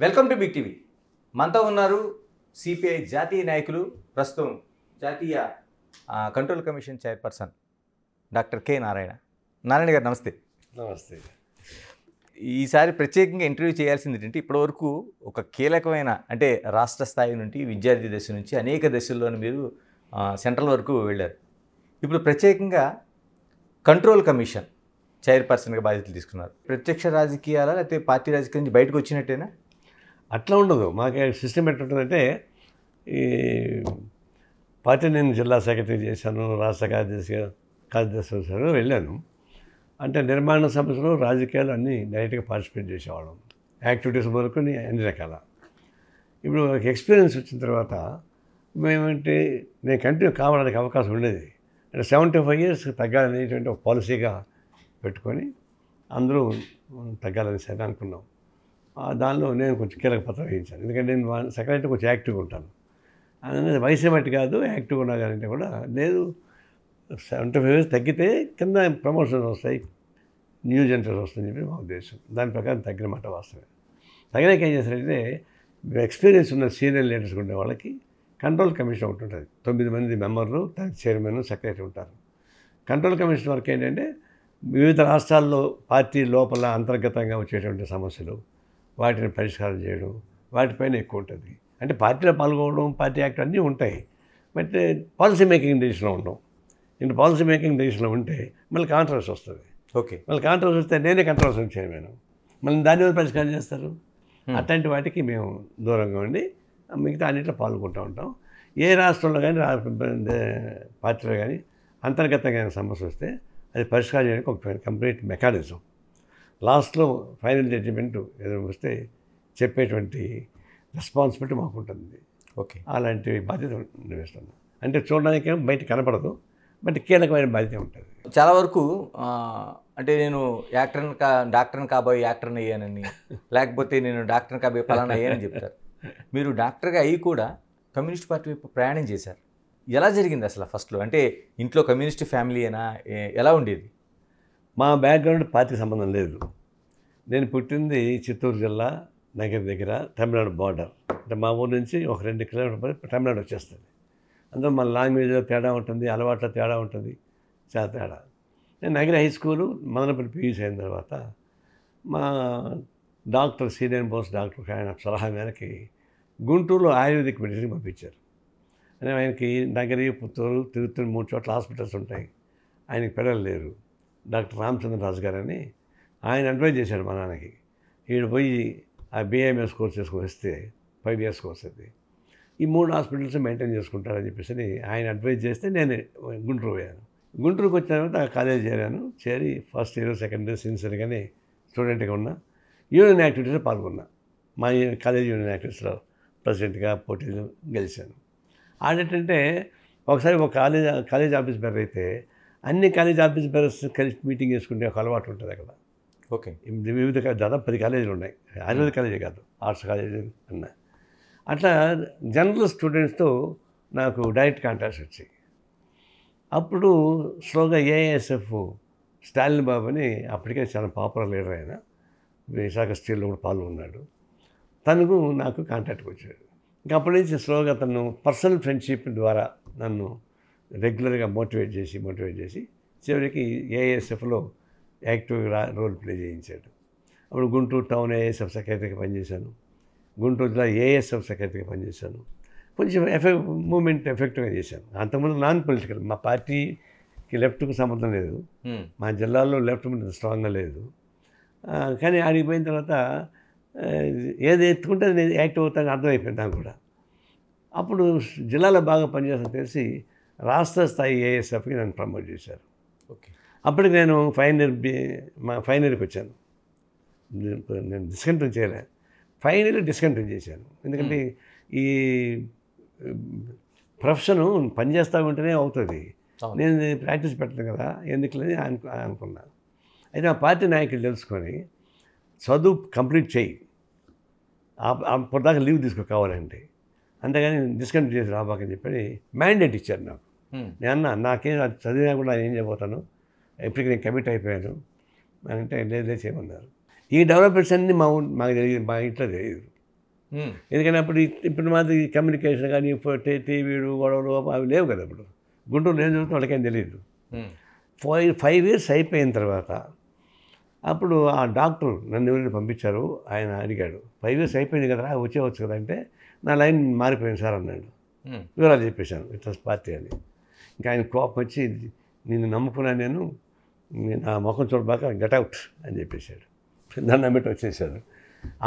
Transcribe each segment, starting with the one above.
Welcome to big TV. మనతో ఉన్నారు CPI జాతీయ నాయకులు, ప్రస్తుతం జాతీయ control commission chairperson doctor K Narayana. Narayana గారు నమస్తే. నమస్తే. ఈసారి ప్రత్యేకంగా ఇంటర్వ్యూ చేయాల్సింది ఏంటంటే, ఇప్పటివరకు ఒక కీలకమైన అంటే రాష్ట్ర స్థాయి నుండి విద్యార్థి దశ నుంచి అనేక దశల్లోని మీరు సెంట్రల్ వరకు వెళ్ళారు. ఇప్పుడు ప్రత్యేకంగా కంట్రోల్ కమిషన్ చైర్పర్సన్గా బాధ్యతలు తీసుకున్నారు. ప్రత్యక్ష రాజకీయాల లేకపోతే పార్టీ రాజకీయాల నుంచి బయటకు వచ్చినట్టేనా? అట్లా ఉండదు. మాకు సిస్టమ్ ఎట్లుంటుందంటే, ఈ పార్టీ నేను జిల్లా సెక్రటరీ చేశాను, రాష్ట్ర కార్యదర్శి వెళ్ళాను. అంటే నిర్మాణ సంస్థలు, రాజకీయాలు అన్నీ డైరెక్ట్గా పార్టిసిపేట్ చేసేవాళ్ళం. యాక్టివిటీస్ వరకు అన్ని రకాల. ఇప్పుడు ఎక్స్పీరియన్స్ వచ్చిన తర్వాత మేమంటే నేను కంటిన్యూ కావడానికి అవకాశం ఉండేది. అంటే 75 years తగ్గాలనేటువంటి ఒక పాలసీగా పెట్టుకొని అందరూ తగ్గాలని సరే అనుకున్నాం. దానిలో నేను కొంచెం కీలక పాత్ర వహించాను. ఎందుకంటే నేను సెక్రటరీ కొంచెం యాక్టివ్గా ఉంటాను. అందుకని వయసు బట్టి కాదు, యాక్టివ్గా ఉన్నానంటే కూడా లేదు. 75 years తగ్గితే కింద ప్రమోషన్స్ వస్తాయి, న్యూ జనరేషన్ వస్తుందని చెప్పి మా ఉద్దేశం. దాని ప్రకారం తగ్గిన మాట వాస్తవమే. తగినాక ఏం చేస్తారంటే, ఎక్స్పీరియన్స్ ఉన్న సీనియర్ లీడర్స్ ఉండే వాళ్ళకి కంట్రోల్ కమిషన్ ఒకటి ఉంటుంది. 9 మంది మెంబర్లు, దానికి చైర్మన్, సెక్రటరీ ఉంటారు. కంట్రోల్ కమిషన్ వర్క్ ఏంటంటే, వివిధ రాష్ట్రాల్లో పార్టీ లోపల అంతర్గతంగా వచ్చేటువంటి సమస్యలు, వాటిని పరిష్కారం చేయడం, వాటిపైన ఎక్కువ ఉంటుంది. అంటే పార్టీలో పాల్గొనడం, పార్టీ యాక్ట్ అన్నీ ఉంటాయి. బట్ పాలసీ మేకింగ్ డెసిషన్లో ఉండడం. ఇంటి పాలసీ మేకింగ్ డెసిషన్లో ఉంటే మళ్ళీ కాంట్రవర్సీ వస్తుంది. ఓకే, మళ్ళీ కాంట్రవర్సీ వస్తే నేనే కంట్రవర్సీ చైర్మన్, మళ్ళీ దాని మీద పరిష్కారం చేస్తారు. అట్లాంటి వాటికి మేము దూరంగా ఉండి మిగతా అన్నింటిలో పాల్గొంటూ ఉంటాం. ఏ రాష్ట్రంలో కానీ పార్టీలో కానీ అంతర్గతంగా సమస్య వస్తే అది పరిష్కారం చేయడానికి ఒక కంప్లీట్ మెకానిజం, లాస్ట్లో ఫైనల్ జడ్జిమెంట్ ఏదైనా వస్తే చెప్పేటువంటి రెస్పాన్సిబిలిటీ మాకు ఉంటుంది. ఓకే, అలాంటి బాధ్యత నిర్వహిస్తున్నాం. అంటే చూడడానికి బయట కనపడదు, బట్ కీలకమైన బాధ్యత ఉంటుంది. చాలా వరకు అంటే నేను డాక్టర్ని కాబోయే యాక్టర్ని అయ్యానని, లేకపోతే నేను డాక్టర్ని కాబోయే ఫలానా అయ్యానని చెప్తారు. మీరు డాక్టర్గా అయ్యి కూడా కమ్యూనిస్ట్ పార్టీ వైపు ప్రయాణం చేశారు. ఎలా జరిగింది అసలు ఫస్ట్లో? అంటే ఇంట్లో కమ్యూనిస్ట్ ఫ్యామిలీ అయినా ఎలా ఉండేది? మా బ్యాక్గ్రౌండ్ పార్టీకి సంబంధం లేదు. నేను పుట్టింది చిత్తూరు జిల్లా నగర్ దగ్గర, తమిళనాడు బార్డర్. అంటే మా ఊరు నుంచి ఒక 2 kilometers తమిళనాడు వచ్చేస్తుంది. అందులో మన లాంగ్వేజ్లో తేడా ఉంటుంది, అలవాట్ల తేడా ఉంటుంది, చాలా తేడా. నేను నగర హై స్కూలు మదనపల్లి పీయూసీ అయిన తర్వాత మా డాక్టర్ సీనియర్ మోస్ట్ డాక్టర్ ఆయన సలహా మేరకి గుంటూరులో ఆయుర్వేదిక్ మెడిసిన్ పంపించారు. అంటే ఆయనకి నగరి, పుత్తూరు, తిరుత్తూరు 3 చోట్ల హాస్పిటల్స్ ఉంటాయి. ఆయనకి పిల్లలు లేరు. డాక్టర్ రామచంద్రరాజు గారని ఆయన అడ్వైజ్ చేశాడు మా నాన్నకి. ఈడు పోయి ఆ బిఏఎంఎస్ కోర్స్ చేసుకొని వస్తే 5 years కోర్స్ అది, ఈ 3 హాస్పిటల్స్ మెయింటైన్ చేసుకుంటారని చెప్పేసి ఆయన అడ్వైజ్ చేస్తే నేను గుంటూరు పోయాను. గుంటూరుకు వచ్చిన తర్వాత ఆ కాలేజ్ చేరాను. చేరి ఫస్ట్ ఇయర్, సెకండ్ ఇయర్ సిన్సియర్గానే స్టూడెంట్గా ఉన్నా. యూనియన్ యాక్టివిటీస్లో పాల్గొన్నా. మా కాలేజ్ యూనియన్ యాక్టివిటీస్లో ప్రెసిడెంట్గా పోటీలు గెలిచాను. ఆడేంటంటే ఒకసారి ఒక కాలేజ్ ఆఫీస్ బెర్ర అయితే అన్ని కాలేజ్ ఆఫీస్ బెర్రస్ కలిసి మీటింగ్ చేసుకుంటే ఒక అలవాటు ఉంటుంది అక్కడ. ఓకే, వివిధ దాదాపు 10 కాలేజీలు ఉన్నాయి. ఆయుర్వేద కాలేజీ కాదు, ఆర్ట్స్ కాలేజీ అన్నా. అట్లా జనరల్ స్టూడెంట్స్తో నాకు డైరెక్ట్ కాంటాక్ట్స్ వచ్చాయి. అప్పుడు స్లోగా ఏఐఎస్ఎఫ్ స్టాలిన్ బాబు అని అప్పటికే చాలా పాపులర్ లీడర్ అయిన విశాఖ స్టీల్లో కూడా పాల్గొన్నాడు. తనకు నాకు కాంటాక్ట్కి వచ్చాడు. ఇంకా అప్పటి నుంచి స్లోగా తను పర్సనల్ ఫ్రెండ్షిప్ ద్వారా నన్ను రెగ్యులర్గా మోటివేట్ చేసి చివరికి ఏఐఎస్ఎఫ్లో యాక్టివ్గా రోల్ ప్లే చేయించాడు. అప్పుడు గుంటూరు టౌన్ ఏఐఎస్ఎఫ్ సెక్రటరీగా పనిచేశాను. గుంటూరు జిల్లా ఏఎస్ఎఫ్ సెక్రటరీగా పనిచేశాను. కొంచెం మూమెంట్ ఎఫెక్టివ్గా చేశాను. అంతకుముందు నాన్ పొలిటికల్, మా పార్టీకి లెఫ్ట్కు సంబంధం లేదు, మా జిల్లాలో లెఫ్ట్ మీద స్ట్రాంగ్గా లేదు. కానీ ఆడికి పోయిన తర్వాత ఏది ఎత్తుకుంటే నేను యాక్టివ్ అవుతాను అర్థమైపోయింది నాకు కూడా. అప్పుడు జిల్లాలో బాగా పనిచేస్తాను తెలిసి రాష్ట్ర స్థాయి ఏఎస్ఎఫ్కి నన్ను ప్రమోట్ చేశారు. ఓకే, అప్పటికి నేను ఫైనల్ ఇయర్కి వచ్చాను. నేను డిస్కంటిన్యూ చేయలే, ఫైనల్ ఇయర్ డిస్కంటిన్యూ చేశాను. ఎందుకంటే ఈ ప్రొఫెషను పనిచేస్తూ ఉంటేనే అవుతుంది, నేను ప్రాక్టీస్ పెట్టను కదా ఎందుకులని అనుకున్నాను. అయితే ఆ పార్టీ నాయకులు తెలుసుకొని చదువు కంప్లీట్ చేయి, అప్పటిదాకా లీవ్ కావాలంటే, అంతేగాని డిస్కంటిన్యూ చేసి రాబాకని చెప్పి మ్యాండేట్ ఇచ్చారు నాకు. నేను అన్నా నాకేం చదివినా కూడా ఏం చేయబోతాను, ఇప్పటికి నేను కమిట్ అయిపోయాను అంటే లేదు చేయమన్నారు. ఈ డెవలప్మెంట్స్ అన్నీ మాకు తెలియదు, మా ఇంట్లో తెలియదు. ఎందుకంటే ఇప్పుడు మాది కమ్యూనికేషన్ కానీ టీవీలు గొడవలు అవి లేవు కదా. ఇప్పుడు గుంటూరులో ఏం చదువుతుందో వాళ్ళకేం తెలియదు. 5 years అయిపోయిన తర్వాత అప్పుడు ఆ డాక్టర్ నన్ను ఎవరైనా పంపించారు, ఆయన అడిగాడు, 5 years అయిపోయింది కదరా వచ్చేవచ్చు కదా అంటే, నా లైన్ మారిపోయింది సార్ అన్నాడు. వివరాలు చెప్పేశాను, ఇట్లా పార్టీ అని. ఇంకా ఆయన కోపం వచ్చి, నిన్ను నమ్ముకున్నా నేను, నా ముఖం చూడబాక గెట్ అవుట్ అని చెప్పేశాడు. దాన్ని నమ్మిటి వచ్చేసాడు.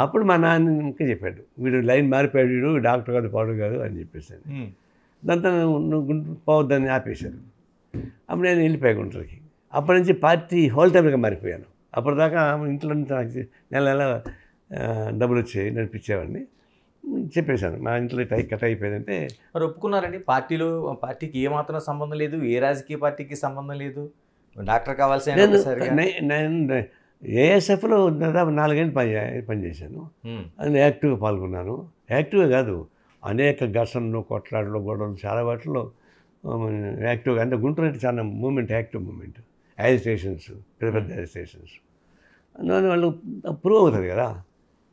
అప్పుడు మా నాన్నకి చెప్పాడు, వీడు లైన్ మారిపోయాడు, వీడు డాక్టర్ కాదు పాడు కాదు అని చెప్పేసాను. దాంతో నువ్వు గుంటూరు పోవద్దని ఆపేశారు. అప్పుడు నేను వెళ్ళిపోయా గుంటూరుకి. అప్పటి నుంచి పార్టీ హోల్ టైమ్గా మారిపోయాను. అప్పటిదాకా ఇంట్లో నాకు నెల నెల డబ్బులు వచ్చాయి, నడిపించేవాడిని. చెప్పేశాను మా ఇంట్లో కట్ అయిపోయిందంటే. మరి ఒప్పుకున్నారండి? పార్టీకి ఏమాత్రం సంబంధం లేదు, ఏ రాజకీయ పార్టీకి సంబంధం లేదు, డాక్టర్ కావాల్సిన నేను ఏఎస్ఎఫ్లో దాదాపు 4 ఏళ్ళు పనిచేశాను. అందులో యాక్టివ్గా పాల్గొన్నాను. యాక్టివ్గా కాదు, అనేక ఘర్షణలు, కొట్లాటలు, గొడవలు చాలా వాటిలో యాక్టివ్గా. అంటే గుంటూరు అంటే చాలా మూమెంట్, యాక్టివ్ మూమెంట్. యాజిటేషన్స్, పెద్ద పెద్ద యాజిటేషన్స్ అందువల్ల వాళ్ళు ప్రూవ్ అవుతుంది కదా.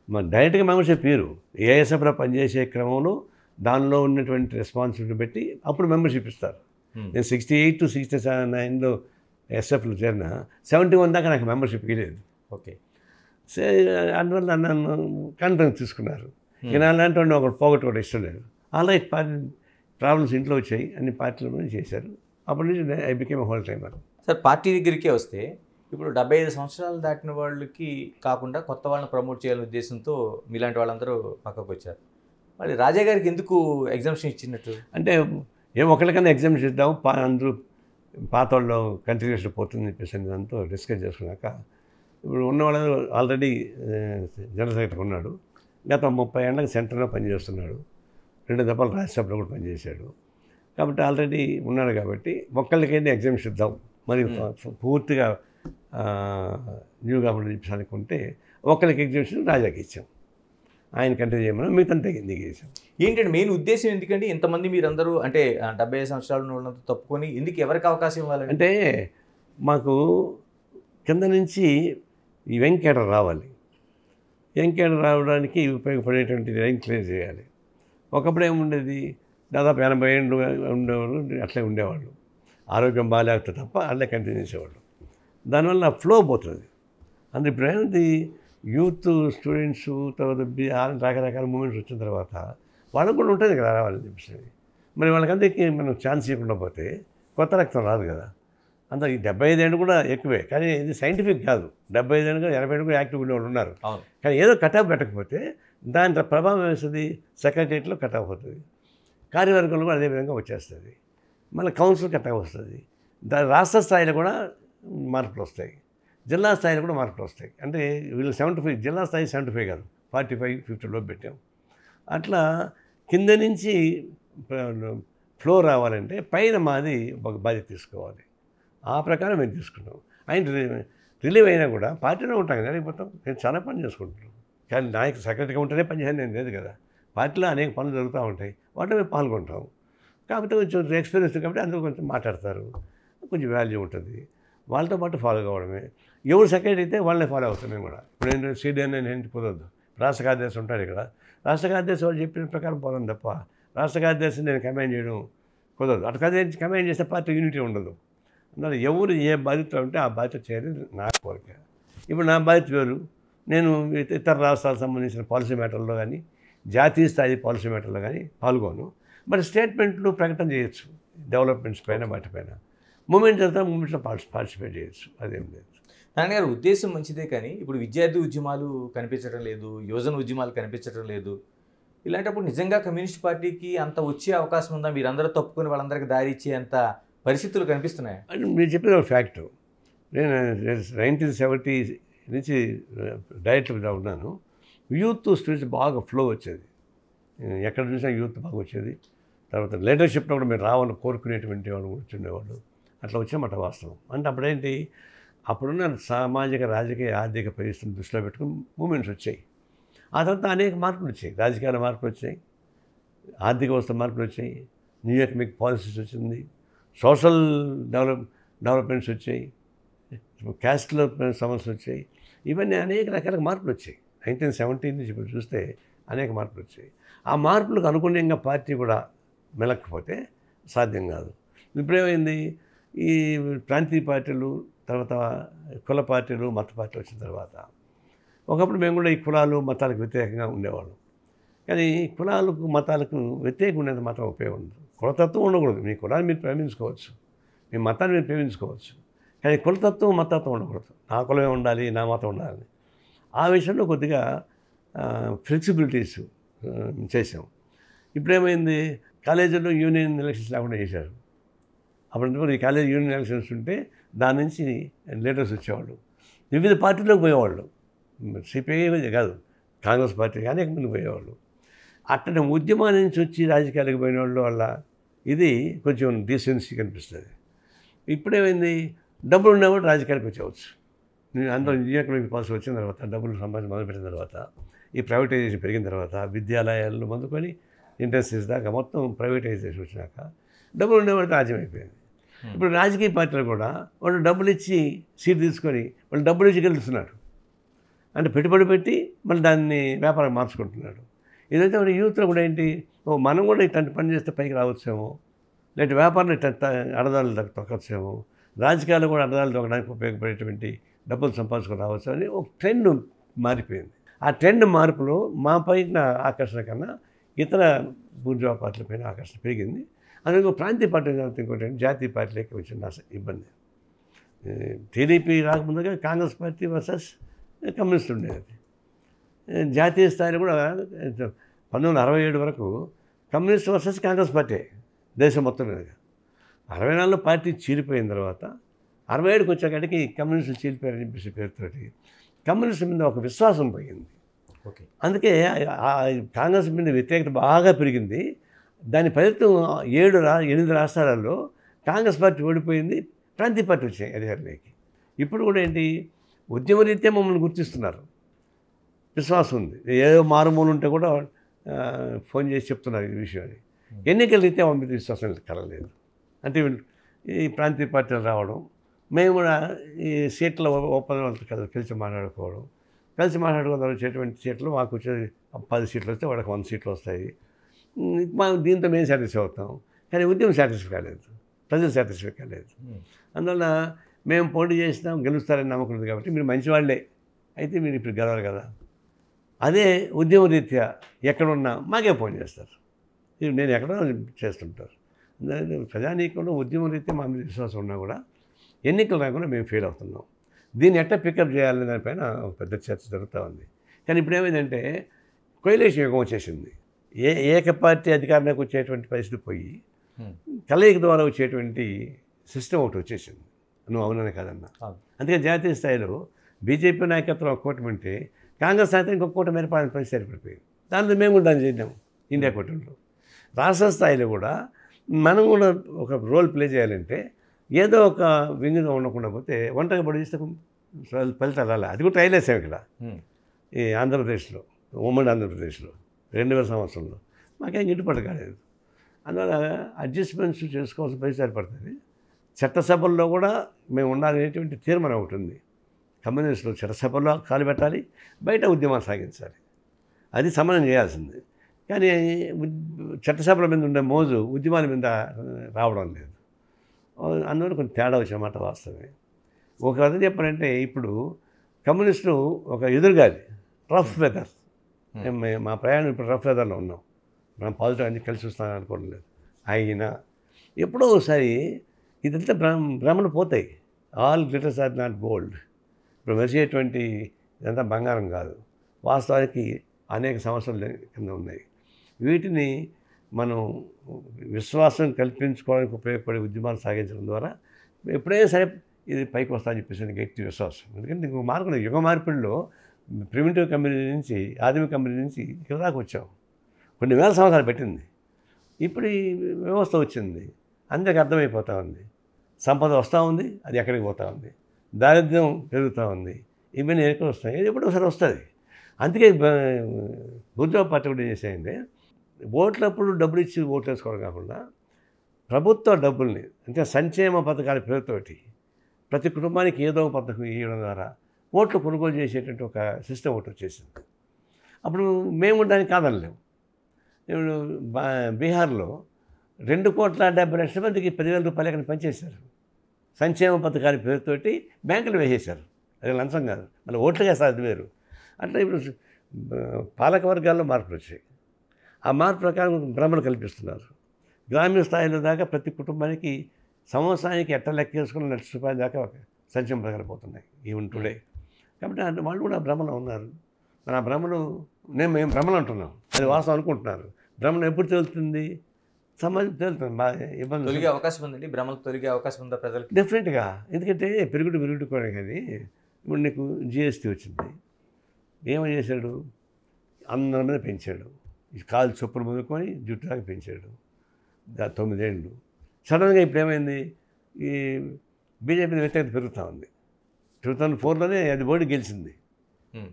మన డైరెక్ట్గా మెంబర్షిప్ మీరు ఏఎస్ఎఫ్లో పనిచేసే క్రమంలో దానిలో ఉన్నటువంటి రెస్పాన్సిబిలిటీ బట్టి అప్పుడు మెంబర్షిప్ ఇస్తారు. నేను 68 to 69లో ఎస్ఎఫ్లో చేరిన 71 దాకా నాకు మెంబర్షిప్ ఇవ్వలేదు. ఓకే. సో అందువల్ల నన్ను కంట్రోల్ తీసుకున్నారు. ఇక అలాంటి వాడిని ఒకటి పోగొట్టుకోవడం ఇష్టం లేదు. అలా ప్రాబ్లమ్స్ ఇంట్లో వచ్చాయి, అన్ని పార్టీలో చేశారు. అప్పటి నుంచి I became whole timer. Sir, party దగ్గరికే వస్తే ఇప్పుడు 75 సంవత్సరాలు దాటిన వాళ్ళకి కాకుండా కొత్త వాళ్ళని ప్రమోట్ చేయాలనే ఉద్దేశంతో మీలాంటి వాళ్ళందరూ పక్కకు వచ్చారు. మరి రాజా గారికి ఎందుకు ఎగ్జామ్షన్ ఇచ్చినట్టు? అంటే ఒకరికన్నా ఎగ్జామ్షన్ ఇద్దాం, అందరూ పాత వాళ్ళు కంటిన్యూషన్ పోతుంది చెప్పేసి దాంతో డిస్కస్ చేసుకున్నాక, ఇప్పుడు ఉన్నవాళ్ళు ఆల్రెడీ జనరల్ సెక్రటరీ ఉన్నాడు, గత 30 ఏళ్ళకి సెంటర్లో పనిచేస్తున్నాడు, 2 దఫాలు రాజ్యసభలో కూడా పనిచేశాడు. కాబట్టి ఆల్రెడీ ఉన్నాడు. కాబట్టి ఒక్కళ్ళకైనా ఎగ్జామ్షన్ ఇద్దాం, మరి పూర్తిగా న్యూగా చెప్పాలనుకుంటే ఒక్కరికి ఎగ్జామ్షన్ రాజాకి ఇచ్చాం, ఆయన కంటిన్యూ చేయమని మిగతా దిగేసాం. ఏంటంటే మెయిన్ ఉద్దేశం ఎందుకంటే ఇంతమంది మీరందరూ అంటే 75 సంవత్సరాల వాళ్ళంతా తప్పుకొని ఎందుకు ఎవరికి అవకాశం ఇవ్వాలి అంటే, మాకు కింద నుంచి ఈ యంగ్ క్యాడర్ రావాలి. యంగ్ క్యాడర్ రావడానికి ఉపయోగపడేటువంటి రైన్ క్లియర్ చేయాలి. ఒకప్పుడు ఏముండేది, దాదాపు 80 ఏళ్ళు ఉండేవాళ్ళు, అట్లే ఉండేవాళ్ళు, ఆరోగ్యం బాగాలేకపోతే తప్ప అట్లే కంటిన్యూ చేసేవాళ్ళు. దానివల్ల ఫ్లో పోతుంది. అందులో ఇప్పుడు ఏమిటి, యూత్ స్టూడెంట్స్ తర్వాత రకరకాల మూమెంట్స్ వచ్చిన తర్వాత వాళ్ళకు కూడా ఉంటుంది కదా రావాలని చెప్పేసి. మరి వాళ్ళకందరికీ మనం ఛాన్స్ ఇవ్వకుండా పోతే కొత్త రక్తం రాదు కదా. అంత ఈ 75 ఏళ్ళు కూడా ఎక్కువే, కానీ ఇది సైంటిఫిక్ కాదు. 75 ఏళ్ళు కూడా 80 ఏళ్ళు కూడా యాక్టివ్ ఉండేవాళ్ళు ఉన్నారు. కానీ ఏదో కటాఫ్ పెట్టకపోతే దాని ప్రభావం వేస్తుంది, సెక్రటరియట్లో కటాఫ్ అవుతుంది, కార్యవర్గంలో కూడా అదేవిధంగా వచ్చేస్తుంది, మళ్ళీ కౌన్సిల్ కటాఫ్ వస్తుంది, రాష్ట్ర స్థాయిలో కూడా మార్పులు వస్తాయి, జిల్లా స్థాయిలో కూడా మార్పులు వస్తాయి. అంటే వీళ్ళు 75, జిల్లా స్థాయి 75 కాదు, 45-50 పెట్టాం. అట్లా కింద నుంచి ఫ్లో రావాలంటే పైన మాది ఒక బాధ్యత తీసుకోవాలి. ఆ ప్రకారం మేము తీసుకున్నాం. ఆయన రిలీవ్ అయినా కూడా పార్టీలో ఉంటాం కదా, అయిపోతాం. నేను చాలా పని చేసుకుంటున్నాను, కానీ నాయకు సెక్రటరీగా ఉంటేనే పని చేయాలి నేను లేదు కదా. పార్టీలో అనేక పనులు జరుగుతూ ఉంటాయి, వాటిలో మేము పాల్గొంటాం. కాకపోతే కొంచెం ఎక్స్పీరియన్స్ కాబట్టి అందరూ కొంచెం మాట్లాడతారు, కొంచెం వాల్యూ ఉంటుంది, వాళ్ళతో పాటు ఫాలో కావడమే. ఎవరు సెక్రటరీ అయితే వాళ్ళని ఫాలో అవుతాం మేము కూడా. ఇప్పుడు నేను సీనియర్ నేను కుదరదు, రాష్ట్ర కార్యదర్శి ఉంటాడు ఇక్కడ, రాష్ట్ర కార్యదర్శి వాళ్ళు చెప్పిన ప్రకారం పోదాం తప్ప రాష్ట్ర కార్యదర్శిని నేను కమాండ్ చేయడం కుదరదు. అటు కమాండ్ చేస్తే పార్టీ యూనిటీ ఉండదు. అందువల్ల ఎవరు ఏ బాధ్యత ఉంటే ఆ బాధ్యత చేయాలి నా కోరిక. ఇప్పుడు నా బాధ్యత వేరు, నేను ఇతర రాష్ట్రాలకు సంబంధించిన పాలసీ మ్యాటర్లో కానీ జాతీయ స్థాయి పాలసీ మ్యాటర్లో కానీ పాల్గొను. మరి స్టేట్మెంట్లు ప్రకటన చేయొచ్చు, డెవలప్మెంట్స్ పైన వాటిపైన మూమెంట్ జరుగుతా మూమెంట్లో పార్టిసిపేట్ చేయొచ్చు, అదేం లేదు. నాన్నగారు ఉద్దేశం మంచిదే, కానీ ఇప్పుడు విద్యార్థి ఉద్యమాలు కనిపించడం లేదు, యువజన ఉద్యమాలు కనిపించడం లేదు. ఇలాంటప్పుడు నిజంగా కమ్యూనిస్ట్ పార్టీకి అంత వచ్చే అవకాశం ఉందా? మీరందరూ తప్పుకొని వాళ్ళందరికీ దారి ఇచ్చే అంత పరిస్థితులు కనిపిస్తున్నాయి? అంటే మీరు చెప్పేది ఒక ఫ్యాక్టు. నేను 1970 నుంచి డైరెక్ట్గా ఉన్నాను. యూత్ స్టూడెంట్స్ బాగా ఫ్లో వచ్చేది, ఎక్కడ చూసినా యూత్ బాగా వచ్చేది. తర్వాత లీడర్షిప్లో కూడా మీరు రావాలని కోరుకునేటువంటి వాళ్ళు కూర్చుండేవాళ్ళు. అట్లా వచ్చామట వాస్తవం. అంటే అప్పుడేంటి, అప్పుడున్న సామాజిక రాజకీయ ఆర్థిక పరిస్థితులను దృష్టిలో పెట్టుకుని మూమెంట్స్ వచ్చాయి. ఆ తర్వాత అనేక మార్పులు వచ్చాయి, రాజకీయాల మార్పులు వచ్చాయి, ఆర్థిక వ్యవస్థ మార్పులు వచ్చాయి, న్యూ ఎకనామిక్ పాలసీస్ వచ్చింది, సోషల్ డెవలప్మెంట్స్ వచ్చాయి, క్యాస్ట్లో సమస్యలు వచ్చాయి. ఇవన్నీ అనేక రకాల మార్పులు వచ్చాయి. 1970 నుంచి ఇప్పుడు చూస్తే అనేక మార్పులు వచ్చాయి. ఆ మార్పులకు అనుగుణంగా పార్టీ కూడా మెలకపోతే సాధ్యం కాదు. ఇప్పుడేమైంది, ఈ ప్రాంతీయ పార్టీలు, తర్వాత కుల పార్టీలు, మత పార్టీలు వచ్చిన తర్వాత ఒకప్పుడు మేము కూడా ఈ కులాలు మతాలకు వ్యతిరేకంగా ఉండేవాళ్ళం. కానీ కులాలకు మతాలకు వ్యతిరేకంగా ఉండేది మాత్రం ఉపయోగం ఉండదు. కులతత్వం ఉండకూడదు. మీ కులాన్ని మీరు ప్రేమించుకోవచ్చు, మీ మతాన్ని మీరు ప్రేమించుకోవచ్చు, కానీ కులతత్వం మతత్వం ఉండకూడదు. నా కులమే ఉండాలి, నా మతం ఉండాలి. ఆ విషయంలో కొద్దిగా ఫ్లెక్సిబిలిటీస్ చేసాం. ఇప్పుడేమైంది, కాలేజీల్లో యూనియన్ ఎలక్షన్స్ లేకుండా చేశారు. అప్పుడు ఈ కాలేజీ యూనియన్ ఎలక్షన్స్ ఉంటే దాని నుంచి లీడర్స్ వచ్చేవాళ్ళు, వివిధ పార్టీలోకి పోయేవాళ్ళు. సిపిఐ కాదు, కాంగ్రెస్ పార్టీ అనేక మంది పోయేవాళ్ళు. అట్లా ఉద్యమాల నుంచి వచ్చి రాజకీయాలకు పోయిన వాళ్ళు వల్ల ఇది కొంచెం డీసెన్సీ కనిపిస్తుంది. ఇప్పుడేమైంది, డబ్బులు ఉన్నవాడు రాజకీయాలకు వచ్చేవచ్చు. అందరూ ఎకనామిక్ పాలసీ వచ్చిన తర్వాత, డబ్బులు సంపాదించి మొదలుపెట్టిన తర్వాత, ఈ ప్రైవేటైజేషన్ పెరిగిన తర్వాత, విద్యాలయాలు మొదలుకొని ఇండస్ట్రీస్ దాకా మొత్తం ప్రైవేటైజేషన్ వచ్చినాక డబ్బులు ఉండేవాడికి రాజ్యం అయిపోయింది. ఇప్పుడు రాజకీయ పార్టీలు కూడా వాళ్ళు డబ్బులు ఇచ్చి సీట్ తీసుకొని వాళ్ళు డబ్బులు ఇచ్చి గెలుస్తున్నారు. అంటే పెట్టుబడి పెట్టి మళ్ళీ దాన్ని వ్యాపారం మార్చుకుంటున్నాడు. ఇదైతే మన యూత్లో కూడా ఏంటి, మనం కూడా ఇట్లాంటి పని చేస్తే పైకి రావచ్చేమో, లేదంటే వ్యాపారం ఇట్లా అడదాలు తొక్కచ్చేమో, రాజకీయాలు కూడా అడదాలు తొక్కడానికి ఉపయోగపడేటువంటి డబ్బులు సంపాదించుకొని రావచ్చు అని ఒక ట్రెండ్ మారిపోయింది. ఆ ట్రెండ్ మార్పులో మా పైన ఆకర్షణ కన్నా ఇతర బూర్జువా పార్టీల పైన ఆకర్షణ పెరిగింది. అందులో ప్రాంతీయ పార్టీలు ఇంకోటి జాతీయ పార్టీలకి వచ్చిన ఇబ్బంది. టీడీపీ రాకముందుగా కాంగ్రెస్ పార్టీ వర్సెస్ కమ్యూనిస్ట్ ఉండేది. జాతీయ స్థాయిలో కూడా 1967 వరకు కమ్యూనిస్ట్ వర్సెస్ కాంగ్రెస్ పార్టీ దేశం మొత్తం మీద. 64లో పార్టీ చీలిపోయిన తర్వాత 67కి వచ్చేకాడికి కమ్యూనిస్టులు చీలిపోయారని చెప్పేసి పేరుతోటి కమ్యూనిస్ట్ మీద ఒక విశ్వాసం పోయింది. ఓకే, అందుకే కాంగ్రెస్ మీద వ్యతిరేకత బాగా పెరిగింది. దాని ఫలితం 8 రాష్ట్రాలలో కాంగ్రెస్ పార్టీ ఓడిపోయింది, ప్రాంతీయ పార్టీ వచ్చాయి అధికారంలోకి. ఇప్పుడు కూడా ఏంటి, ఉద్యమరీత్యా మమ్మల్ని గుర్తిస్తున్నారు, విశ్వాసం ఉంది. ఏదో మారుమూలు ఉంటే కూడా ఫోన్ చేసి చెప్తున్నారు ఈ విషయాన్ని. ఎన్నికల రీత్యా మా మీద విశ్వాసం కలగలేదు. అంటే ఈ ప్రాంతీయ పార్టీలు రావడం, మేము కూడా ఈ సీట్ల ఒప్పందాలతో కలిసి మాట్లాడుకోవడం, కలిసి మాట్లాడుకోవడం వచ్చేటువంటి సీట్లు మాకు వచ్చే 10 సీట్లు వస్తే వాళ్ళకి 100 సీట్లు వస్తాయి. దీంతో మేము సాటిస్ఫై అవుతాం. కానీ ఉద్యమం సాటిస్ఫై కాలేదు, ప్రజలు సాటిస్ఫై కాలేదు. అందువల్ల మేము పోటీ చేసినాం, గెలుస్తారని నమ్మకం ఉంది కాబట్టి మీరు మంచివాళ్ళే అయితే మీరు ఇప్పుడు గెలవాలి కదా. అదే ఉద్యమ రీత్యా ఎక్కడున్నా మాకే ఫోన్ చేస్తారు, నేను ఎక్కడో చేస్తుంటారు. ప్రజానీకంలో ఉద్యమ రీత్యా మా మీద విశ్వాసం ఉన్నా కూడా ఎన్నికలు రాకుండా మేము ఫెయిల్ అవుతున్నాం. దీన్ని ఎట్లా పికప్ చేయాలనే దానిపైన ఒక పెద్ద చర్చ జరుగుతూ ఉంది. కానీ ఇప్పుడు ఏమైందంటే కొయిలేషన్ యుగం వచ్చేసింది. ఏక పార్టీ అధికారంలోకి వచ్చేటువంటి పరిస్థితి పోయి కలయిక ద్వారా వచ్చేటువంటి సిస్టమ్ ఒకటి వచ్చేసింది. నువ్వు అవుననే కాదన్నా. అందుకే జాతీయ స్థాయిలో బీజేపీ నాయకత్వం ఒక కూటమి ఉంటే కాంగ్రెస్ నాయకత్వం ఇంకొక కూటమి ఏర్పడిన పరిస్థితి ఏర్పడిపోయింది. దాంట్లో మేము కూడా దాన్ని చేద్దాం ఇండియా కూటమిలో. రాష్ట్ర స్థాయిలో కూడా మనం కూడా ఒక రోల్ ప్లే చేయాలంటే ఏదో ఒక వింగుగా ఉండకుండా పోతే ఒంటరిగా పడి చేస్తే ఫలితాలు రాలే. అది కూడా ట్రైల్ వేసాం ఇక్కడ ఈ ఆంధ్రప్రదేశ్లో, ఉమ్మడి ఆంధ్రప్రదేశ్లో 2000 సంవత్సరంలో మాకేం గిట్టుబాటు కాలేదు. అందువల్ల అడ్జస్ట్మెంట్స్ చేసుకోవాల్సిన పరిస్థితి ఏర్పడుతుంది. చట్టసభల్లో కూడా మేము ఉండాలనేటువంటి తీర్మానం ఒకటి ఉంది. కమ్యూనిస్టులు చట్టసభల్లో కాలు పెట్టాలి, బయట ఉద్యమాలు సాగించాలి, అది సమన్వయం చేయాల్సింది. కానీ చట్టసభల మీద ఉండే మోజు ఉద్యమాల మీద రావడం లేదు. అందువల్ల కొంచెం తేడా వచ్చినమాట వాస్తవమే. ఒక కథ చెప్పాలంటే ఇప్పుడు కమ్యూనిస్టులు ఒక ఎదురుగాలి, రఫ్ వెదర్. మా ప్రయాణం ఇప్పుడు రఫ్ వెదర్లో ఉన్నాం. మనం పాజిటివ్ అన్ని కలిసి వస్తామని అనుకోవడం లేదు. అయినా ఎప్పుడో ఒకసారి ఇదంతా భ్రమలు పోతాయి. All glitters are not gold. ఇప్పుడు మెరిసేటువంటి ఇదంతా బంగారం కాదు. వాస్తవానికి అనేక సమస్యలు కింద ఉన్నాయి. వీటిని మనం విశ్వాసం కల్పించుకోవడానికి ఉపయోగపడే ఉద్యమాలు సాగించడం ద్వారా ఎప్పుడైనా సరే ఇది పైకి వస్తామని చెప్పేసి గట్టి విశ్వాసం. ఎందుకంటే ఇంకొక మార్పు, యుగ మార్పుల్లో ప్రిమిటివ్ కమ్యూనిటీ నుంచి, ఆదిమ కమ్యూనిటీ నుంచి ఇక్కడ దాకా వచ్చాం. కొన్ని వేల సంవత్సరాలు పెట్టింది. ఇప్పుడు ఈ వ్యవస్థ వచ్చింది, అందరికి అర్థమైపోతూ ఉంది. సంపద వస్తూ ఉంది, అది ఎక్కడికి పోతూ ఉంది. దారిద్ర్యం పెరుగుతూ ఉంది. ఇవన్నీ ఎక్కడ వస్తాయి, ఇది ఎప్పుడో ఒకసారి వస్తుంది. అందుకే బూర్జువా పార్టీ కూడా చేసేయండి, ఓట్లప్పుడు డబ్బులు ఇచ్చి ఓట్లు వేసుకోవడం కాకుండా ప్రభుత్వ డబ్బుల్ని, అంటే సంక్షేమ పథకాల పేరుతోటి ప్రతి కుటుంబానికి ఏదో ఒక పథకం ఇవ్వడం ద్వారా ఓట్లు కొనుగోలు చేసేటువంటి ఒక సిస్టమ్ ఒకటి వచ్చేసింది. అప్పుడు మేము దానికి కాదనలేము. ఇప్పుడు బీహార్లో 2,70,00,000 మందికి 10,000 రూపాయలు ఎక్కడ పనిచేశారు. సంక్షేమ పథకాల పేరుతోటి బ్యాంకులు వేసేశారు. అది లంచం కాదు, మళ్ళీ ఓట్లు వేస్తారు, అది వేరు. అట్లా ఇప్పుడు పాలక వర్గాల్లో మార్పులు వచ్చాయి. ఆ మార్పు ప్రకారం భ్రమలు కల్పిస్తున్నారు. గ్రామీణ స్థాయిలో దాకా ప్రతి కుటుంబానికి సంవత్సరానికి ఎట్ట లెక్కేసుకుని ₹1,00,000 దాకా సంక్షేమ పథకాలు పోతున్నాయి ఈవెన్ టుడే. కాబట్టి వాళ్ళు కూడా భ్రమలో ఉన్నారు. మన ఆ భ్రమలు మేము భ్రమలు అంటున్నాం, అది వాస్తవం అనుకుంటున్నారు. భ్రమలు ఎప్పుడు తేలుతుంది? సమాజం తేలుతుంది. బాగా ఇబ్బంది తొలగే అవకాశం ఉందండి, భ్రమలు తొలగే అవకాశం ఉందా ప్రజలకి? డెఫినెట్గా. ఎందుకంటే పెరుగుడు కూడా కానీ ఇప్పుడు నీకు జిఎస్టీ వచ్చింది, ఏమని చేశాడు? అందరి మీద పెంచాడు. కాలు చొప్పులు మొదలుకొని జుట్టు దాకా పెంచాడు. 9 ఏళ్ళు. సడన్గా ఇప్పుడు ఏమైంది? ఈ బీజేపీ వ్యతిరేకత పెరుగుతూ ఉంది. 2004లోనే అది ఓడి గెలిచింది.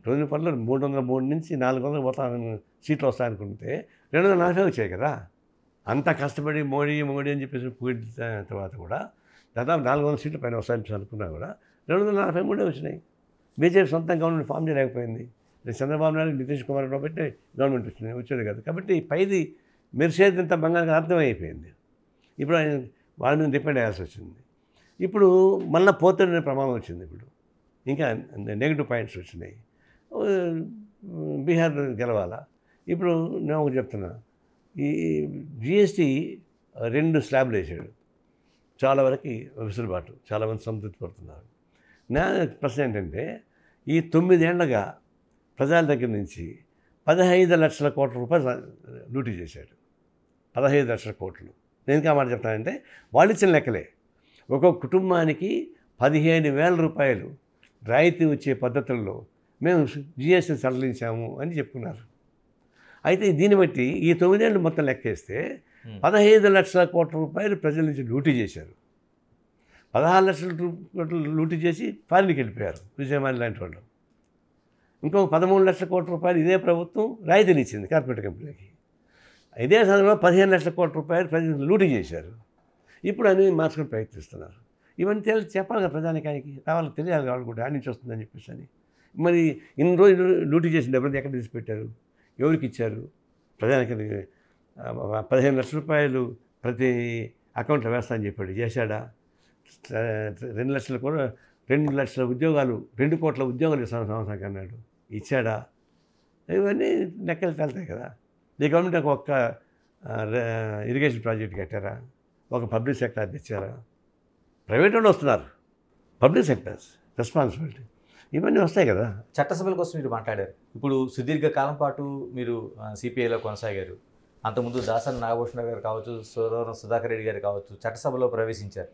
2004లో 303 నుంచి 400 పోతాను సీట్లు వస్తాయనుకుంటే 240 వచ్చాయి కదా. అంతా కష్టపడి మోడీ అని చెప్పేసి పూర్తి తర్వాత కూడా దాదాపు 400 సీట్ల పైన వస్తాయని అనుకున్నా కూడా 243 వచ్చినాయి. బీజేపీ సొంత గవర్నమెంట్ ఫామ్ చేయలేకపోయింది. చంద్రబాబు నాయుడు, నితీష్ కుమార్ కాబట్టి గవర్నమెంట్ వచ్చేది కాదు. కాబట్టి పైది మెరిసేది ఇంత బంగారం అర్థమైపోయింది. ఇప్పుడు ఆయన వాళ్ళ మీద డిపెండ్ అయ్యాల్సి వచ్చింది. ఇప్పుడు మళ్ళీ పోతున్న ప్రమాదం వచ్చింది. ఇప్పుడు ఇంకా నెగిటివ్ పాయింట్స్ వచ్చినాయి. బీహార్ గెలవాలా? ఇప్పుడు నేను ఒకటి చెప్తున్నా, ఈ జిఎస్టీ 2 స్లాబ్లు వేసాడు. చాలా వరకు వెసులుబాటు, చాలామంది సంతృప్తి పడుతున్నారు. నా ప్రశ్న ఏంటంటే, ఈ 9 ఏళ్లుగా ప్రజల దగ్గర నుంచి 15 లక్షల కోట్ల రూపాయలు లూటీ చేశాడు. 15 లక్షల కోట్లు. నేను ఇంకా మాట చెప్తానంటే, వాళ్ళు ఇచ్చిన లెక్కలే. ఒక్కొక్క కుటుంబానికి 15,000 రూపాయలు రాయితీ వచ్చే పద్ధతుల్లో మేము జిఎస్టీ సడలించాము అని చెప్పుకున్నారు. అయితే దీన్ని బట్టి ఈ 9 ఏళ్ళు మొత్తం లెక్కేస్తే 15 లక్షల కోట్ల రూపాయలు ప్రజల నుంచి లూటీ చేశారు. 16 లక్షల కోట్లు లూటీ చేసి ఫారిన్కి వెళ్ళిపోయారు విజయమాలి లాంటి వాళ్ళు. ఇంకో 13 లక్షల కోట్ల రూపాయలు ఇదే ప్రభుత్వం రాయితీలు ఇచ్చింది కార్పొరేట్ కంపెనీలకి. ఇదే సందర్భంలో 15 లక్షల కోట్ల రూపాయలు ప్రజలు లూటీ చేశారు. ఇప్పుడు అని మార్చుకొని ప్రయత్నిస్తున్నారు. ఇవన్నీ చెప్పాలి కదా ప్రజానికానికి, రావాలి, తెలియాలి వాళ్ళు కూడా ఆడి నుంచి వస్తుందని చెప్పేసి అని. మరి ఇన్ని రోజులు లూటీ చేసిన డబ్బులు ఎక్కడ తీసి పెట్టారు? ఎవరికి ఇచ్చారు? ప్రజానికి 15 లక్షల రూపాయలు ప్రతి అకౌంట్లో వేస్తా అని చెప్పాడు, చేశాడా? 2 లక్షల కూడా 2 లక్షల ఉద్యోగాలు, 2 కోట్ల ఉద్యోగాలు ఇస్తాను సంవత్సరానికి అన్నాడు, ఇచ్చాడా? ఇవన్నీ లెక్కలు తేలుతాయి కదా. ఈ గవర్నమెంట్ ఒక్క ఇరిగేషన్ ప్రాజెక్ట్ కట్టారా? ఒక పబ్లిక్ సెక్టర్ అది ఇచ్చారా? ప్రైవేట్ వాళ్ళు వస్తున్నారు, పబ్లిక్ సెక్టర్స్ రెస్పాన్సిబిలిటీ ఇవన్నీ వస్తాయి కదా. చట్టసభల కోసం మీరు మాట్లాడారు. ఇప్పుడు సుదీర్ఘ కాలం పాటు మీరు సిపిఐలో కొనసాగారు. అంతకుముందు దాసరి నాగభూషణ గారు కావచ్చు, సురవరం సుధాకర్ రెడ్డి గారు కావచ్చు, చట్టసభలో ప్రవేశించారు.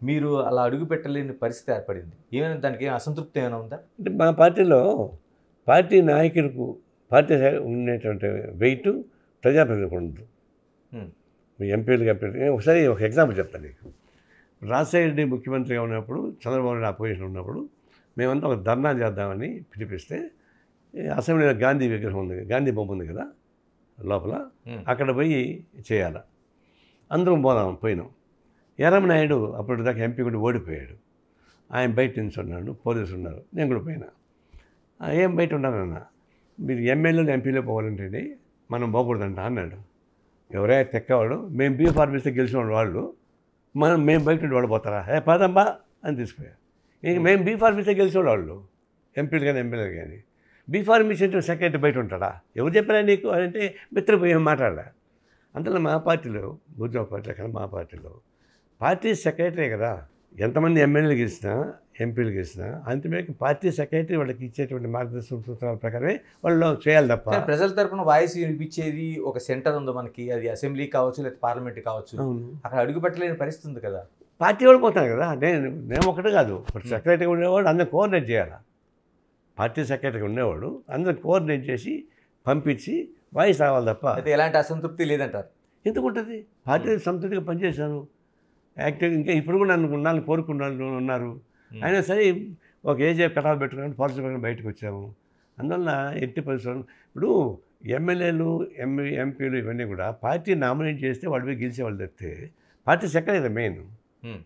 మీరు అలా అడుగు పెట్టలేని పరిస్థితి ఏర్పడింది. ఏమైనా దానికి అసంతృప్తి ఏమైనా ఉందా? అంటే మా పార్టీలో పార్టీ నాయకులకు పార్టీ ఉండేటువంటి వెయిట్ ప్రజాప్రతినిధులకు ఉండదు. ఎంపీలు ఒకసారి ఒక ఎగ్జాంపుల్ చెప్తాను నీకు. రాజశేఖర రెడ్డి ముఖ్యమంత్రిగా ఉన్నప్పుడు, చంద్రబాబు నాయుడు అపోజిషన్ ఉన్నప్పుడు మేమంతా ఒక ధర్నా చేద్దామని పిలిపిస్తే అసెంబ్లీలో గాంధీ విగ్రహం ఉంది, గాంధీ బొమ్మ ఉంది కదా లోపల, అక్కడ పోయి చేయాలి. అందరం పోయినాం. ఎర్రమనాయుడు అప్పటిదాకా ఎంపీ కూడా ఓడిపోయాడు. ఆయన బయట నిల్చున్నాడు, పోలీసులు ఉన్నారు, నేను కూడా పోయినా. ఏం బయట ఉన్నానన్న, మీరు ఎమ్మెల్యేలు ఎంపీలో పోవాలంటే మనం పోకూడదంట అన్నాడు. ఎవరైనా తెక్కవాడు, మేము బీ ఫార్మసీ గెలిచిన వాళ్ళు మేము బయట వాళ్ళు పోతారా? పదమ్మా అని తీసుకుపోయారు. ఇంక మేము బీ ఫార్మసీ గెలిచిన వాళ్ళు ఎంపీలు కానీ ఎమ్మెల్యేలు కానీ. బీ ఫార్మసీ అంటే సెక్రటరీ బయట ఉంటాడా? ఎవరు చెప్పారా నీకు అని అంటే మిత్రపోయి ఏం మాట్లాడా. అంతలో మా పార్టీలో, ఉద్యోగ పార్టీలో కానీ మా పార్టీలో పార్టీ సెక్రటరీ కదా, ఎంతమంది ఎమ్మెల్యేలు గెలిచినా ఎంపీలు గెలిచినా అంతమేరకు పార్టీ సెక్రటరీ వాళ్ళకి ఇచ్చేటువంటి మార్గదర్శక సూత్రాల ప్రకారమే వాళ్ళు చేయాలి తప్ప. ప్రజల తరపున వాయిస్ వినిపించేది ఒక సెంటర్ ఉంది మనకి, అది అసెంబ్లీ కావచ్చు లేదా పార్లమెంట్ కావచ్చు, అక్కడ అడుగు పెట్టలేని పరిస్థితి ఉంది కదా. పార్టీ వాళ్ళు పోతాను కదా. నేను ఒకటే కాదు, సెక్రటరీ ఉండేవాడు అందరూ కోఆర్డినేట్ చేయాలి. పార్టీ సెక్రటరీ ఉండేవాడు అందరూ కోఆర్డినేట్ చేసి పంపించి వాయిస్ రావాలి తప్ప. అయితే ఎలాంటి అసంతృప్తి లేదంటారు? ఎందుకు ఉంటుంది? పార్టీ సంతృప్తిగా పనిచేశాను, యాక్టివ్. ఇంకా ఇప్పుడు కూడా నన్ను కోరుకున్నాను ఉన్నారు. అయినా సరే ఒక ఏజ్ కటాఫ్ పెట్టుకుని పాలసీ బయటకు వచ్చాము. అందువల్ల ఎట్టి పరిస్థితులు ఇప్పుడు ఎమ్మెల్యేలు ఎంపీలు ఇవన్నీ కూడా పార్టీ నామినేట్ చేస్తే వాళ్ళు పోయి గెలిచేవాళ్ళు తప్పితే పార్టీ సెక్రటరీ మెయిన్.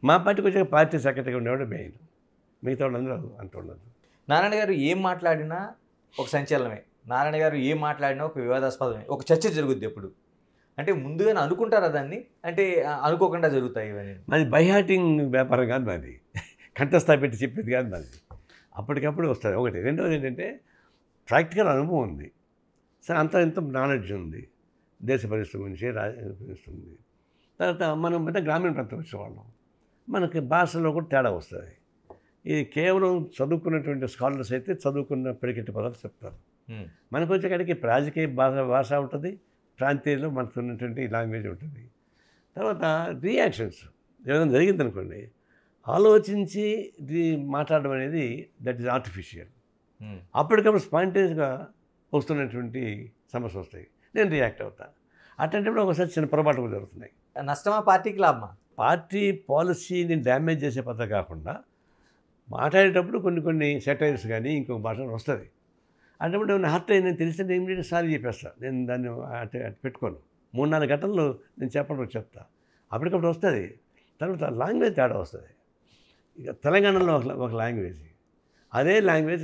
మా పార్టీకి వచ్చే పార్టీ సెక్రటరీ ఉండేవాడు మెయిన్, మిగతా వాళ్ళందరూ అంటూ ఉండదు. నారాయణ గారు ఏం మాట్లాడినా ఒక సంచలనమే. నారాయణ గారు ఏం మాట్లాడినా ఒక వివాదాస్పదమే, ఒక చర్చ జరుగుద్ది ఎప్పుడు. అంటే ముందుగానే అనుకుంటారా దాన్ని, అంటే అనుకోకుండా జరుగుతాయి ఇవన్నీ? మాది బైహార్టింగ్ వ్యాపారం కాదు, మాది కంఠస్థా పెట్టి చెప్పేది కాదు, మాది అప్పటికప్పుడు వస్తుంది ఒకటి. రెండవది ఏంటంటే ప్రాక్టికల్ అనుభవం ఉంది, సరే అంత ఇంత నాలెడ్జ్ ఉంది, దేశ పరిస్థితి గురించి పరిస్థితి ఉంది. తర్వాత మనం అంటే గ్రామీణ ప్రాంతం వచ్చేవాళ్ళం, మనకి భాషలో కూడా తేడా వస్తుంది. ఇది కేవలం చదువుకున్నటువంటి స్కాలర్స్ అయితే చదువుకున్న పిడికెట్టి పదాలు చెప్తారు. మనకు వచ్చేకాడికి రాజకీయ భాష ఉంటుంది, ప్రాంతీయంలో మనకు ఉన్నటువంటి లాంగ్వేజ్ ఉంటుంది. తర్వాత రియాక్షన్స్ ఏదైనా జరిగిందనుకోండి, ఆలోచించి మాట్లాడడం అనేది దట్ ఈజ్ ఆర్టిఫిషియల్. అప్పటికప్పుడు స్పాంటేనియస్గా వస్తున్నటువంటి సమస్యలు వస్తాయి, నేను రియాక్ట్ అవుతాను. అట్లాంటప్పుడు ఒకసారి చిన్న పొరపాటు జరుగుతున్నాయి. నష్టమా పార్టీకి లాభమా? పార్టీ పాలసీని డ్యామేజ్ చేసే పద్ధతి కాకుండా మాట్లాడేటప్పుడు కొన్ని సెటైర్స్ కానీ ఇంకొక భాష వస్తుంది. అన్నప్పుడు ఏమైనా హర్ట్ అయిందని తెలిస్తే నేను ఇమీడియట్గా సారీ చెప్పేస్తాను. నేను దాన్ని అటు పెట్టుకోను. 3-4 గంటల్లో నేను చెప్పడం చెప్తా, అప్పటికప్పుడు వస్తుంది. తర్వాత లాంగ్వేజ్ తేడా వస్తుంది. ఇక తెలంగాణలో ఒక లాంగ్వేజ్, అదే లాంగ్వేజ్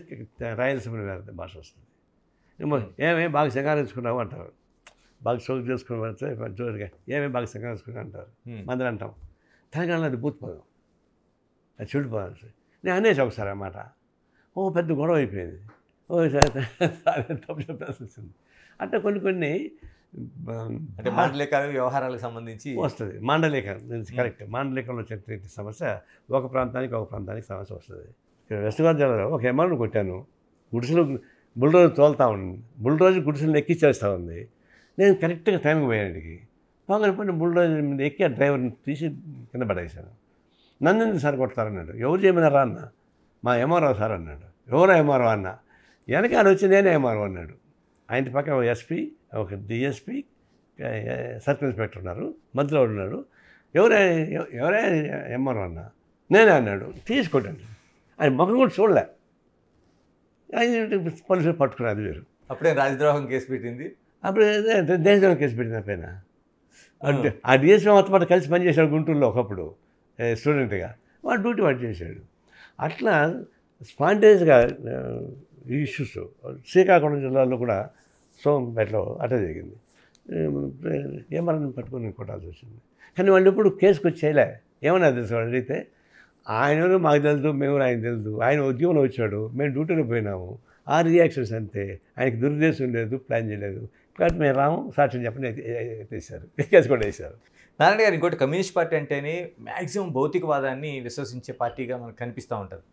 రాయలసీమలో వేరే భాష వస్తుంది. ఏమే బాగా సింగారించుకున్నావు అంటారు, బాగా సోకు చేసుకుని జోరుగా ఏమే బాగా సింగారించుకున్నావు అంటారు. మందరం అంటాం. తెలంగాణలో అది బూత్ పదం, అది చెడిపోవాలి. నేను అనేసి ఒకసారి అన్నమాట, పెద్ద గొడవ అయిపోయింది. తప్పు చెప్పాల్సి వచ్చింది. అంటే కొన్ని అంటే మాండలికాలు వ్యవహారాలకు సంబంధించి వస్తుంది. మాండలికం కరెక్ట్. మాండలికంలో చెప్పే సమస్య ఒక ప్రాంతానికి సమస్య వస్తుంది. వెస్ట్ గోదావరి జిల్లాలో ఒక ఎమ్మెల్యేని కొట్టాను, గుడిసెలు బుల్డోజర్ తోలుతా ఉంది, బుల్డోజర్ గుడిసెలు ఎక్కిచ్చేస్తూ ఉంది. నేను కరెక్ట్గా టైంకి పోయానికి పాగని పోయి బుల్డోజర్ మీద ఎక్కి ఆ డ్రైవర్ని తీసి కింద పడేశాను. నన్ను ఎందుకు సార్ కొడతారన్నాడు. ఎవరు చేయమన్నారా అన్న, మా ఎంఆర్ఓ సార్ అన్నాడు. ఎవరో ఎంఆర్ఓ అన్న, వెనకాల వచ్చి నేనే ఎంఆర్ఓ అన్నాడు. ఆయన పక్కన ఒక ఎస్పీ, ఒక డిఎస్పీ, సర్కిల్ ఇన్స్పెక్టర్ ఉన్నారు, మధ్యలో ఉన్నాడు. ఎవరే ఎంఆర్ఓ అన్న, నేనే అన్నాడు. తీసుకుంటాను. ఆయన ముఖం కూడా చూడలే. ఆయన పోలీసులు పట్టుకున్నారు, అది వేరు. అప్పుడే రాజద్రోహం కేసు పెట్టింది. అప్పుడు దేశద్రోహం కేసు పెట్టిన పైన ఆ డిఎస్పీ మొత్తం పాటు కలిసి పనిచేశాడు గుంటూరులో ఒకప్పుడు స్టూడెంట్గా. వాడు డ్యూటీ వాడు చేశాడు. అట్లా స్పాంటేనియస్గా ఇష్యూస్ శ్రీకాకుళం జిల్లాలో కూడా సోంపేటలో అట్లా జరిగింది. ఏమన్నా పట్టుకొని కొట్టాల్సి వచ్చింది. కానీ వాళ్ళు ఎప్పుడు కేసుకు వచ్చి చేయలే. ఏమన్నా తెలుసు వాళ్ళు అడిగితే, ఆయన మాకు తెలుసు, మేము ఆయన తెలుసు, ఆయన ఉద్యోగంలో వచ్చాడు, మేము డ్యూటీలో పోయినాము, ఆ రియాక్షన్స్ అంతే. ఆయనకి దురుద్దేశం లేదు, ప్లాన్ చేయలేదు, కాబట్టి మేము రాము, సాక్ష్యం చెప్పని తీశారు, కేసు కూడా వేశారు. నారాయణ గారు, ఇంకోటి కమ్యూనిస్ట్ పార్టీ అంటేనే మ్యాక్సిమం భౌతికవాదాన్ని విశ్వసించే పార్టీగా మనకు కనిపిస్తూ ఉంటుంది.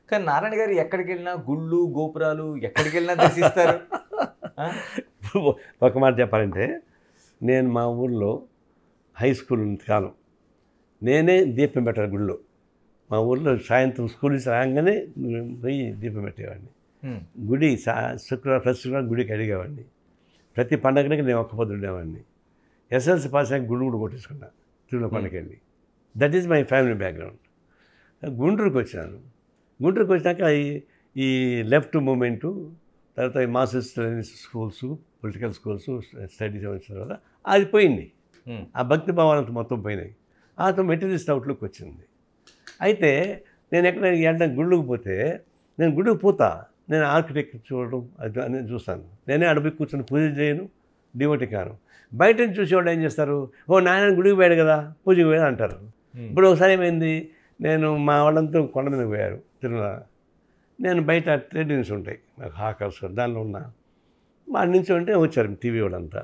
కానీ నారాయణ గారు ఎక్కడికి వెళ్ళినా గుళ్ళు గోపురాలు ఎక్కడికి వెళ్ళినా దర్శిస్తారు. ఒక మాట చెప్పాలంటే, నేను మా ఊళ్ళో హై స్కూల్ కాలం నేనే దీపం పెట్టాను గుళ్ళో. మా ఊళ్ళో సాయంత్రం స్కూల్ నుంచి రాగానే పోయి దీపం పెట్టేవాడిని. గుడి ప్రతి శుక్రవారం గుడికి అడిగేవాడిని. ప్రతి పండగకి నేను ఒక్క పొద్దు ఉండేవాడిని. ఎస్ఎల్సి పాస్ అయ్యాక గుండు కూడా కొట్టేసుకున్నా తిరుమల పండుగకి వెళ్ళి. That is my family background. గుంటూరుకి వచ్చాను. గుంటూరుకి వచ్చినాక ఈ లెఫ్ట్ మూమెంటు, తర్వాత ఈ masters schools, political schools studies వచ్చిన తర్వాత అది పోయింది. ఆ భక్తి భావాలంతా మొత్తం పోయినాయి. ఆ మెటీరియలిస్ట్ అవుట్లుక్ వచ్చింది. అయితే నేను ఎక్కడ గుళ్ళకి పోతే, నేను గుడికి పోతా, నేను ఆర్కిటెక్ట్ చూడడం అది అనేది చూస్తాను. నేనే అడుగు కూర్చొని పూజ చేయను, డివోటీ కాను. బయట నుంచి చూసేవాళ్ళు ఏం చేస్తారు, నాయన గుడికి పోయాడు కదా, పూజకి పోయాడు అంటారు. ఇప్పుడు ఒకసారి ఏమైంది, నేను మా వాళ్ళంతా కొండ మీద పోయారు తిరుమల. నేను బయట ట్రేడింగ్స్ ఉంటాయి నాకు హాకర్స్, దానిలో ఉన్నా వాడి నుంచి ఉంటే వచ్చారు టీవీ వాళ్ళంతా.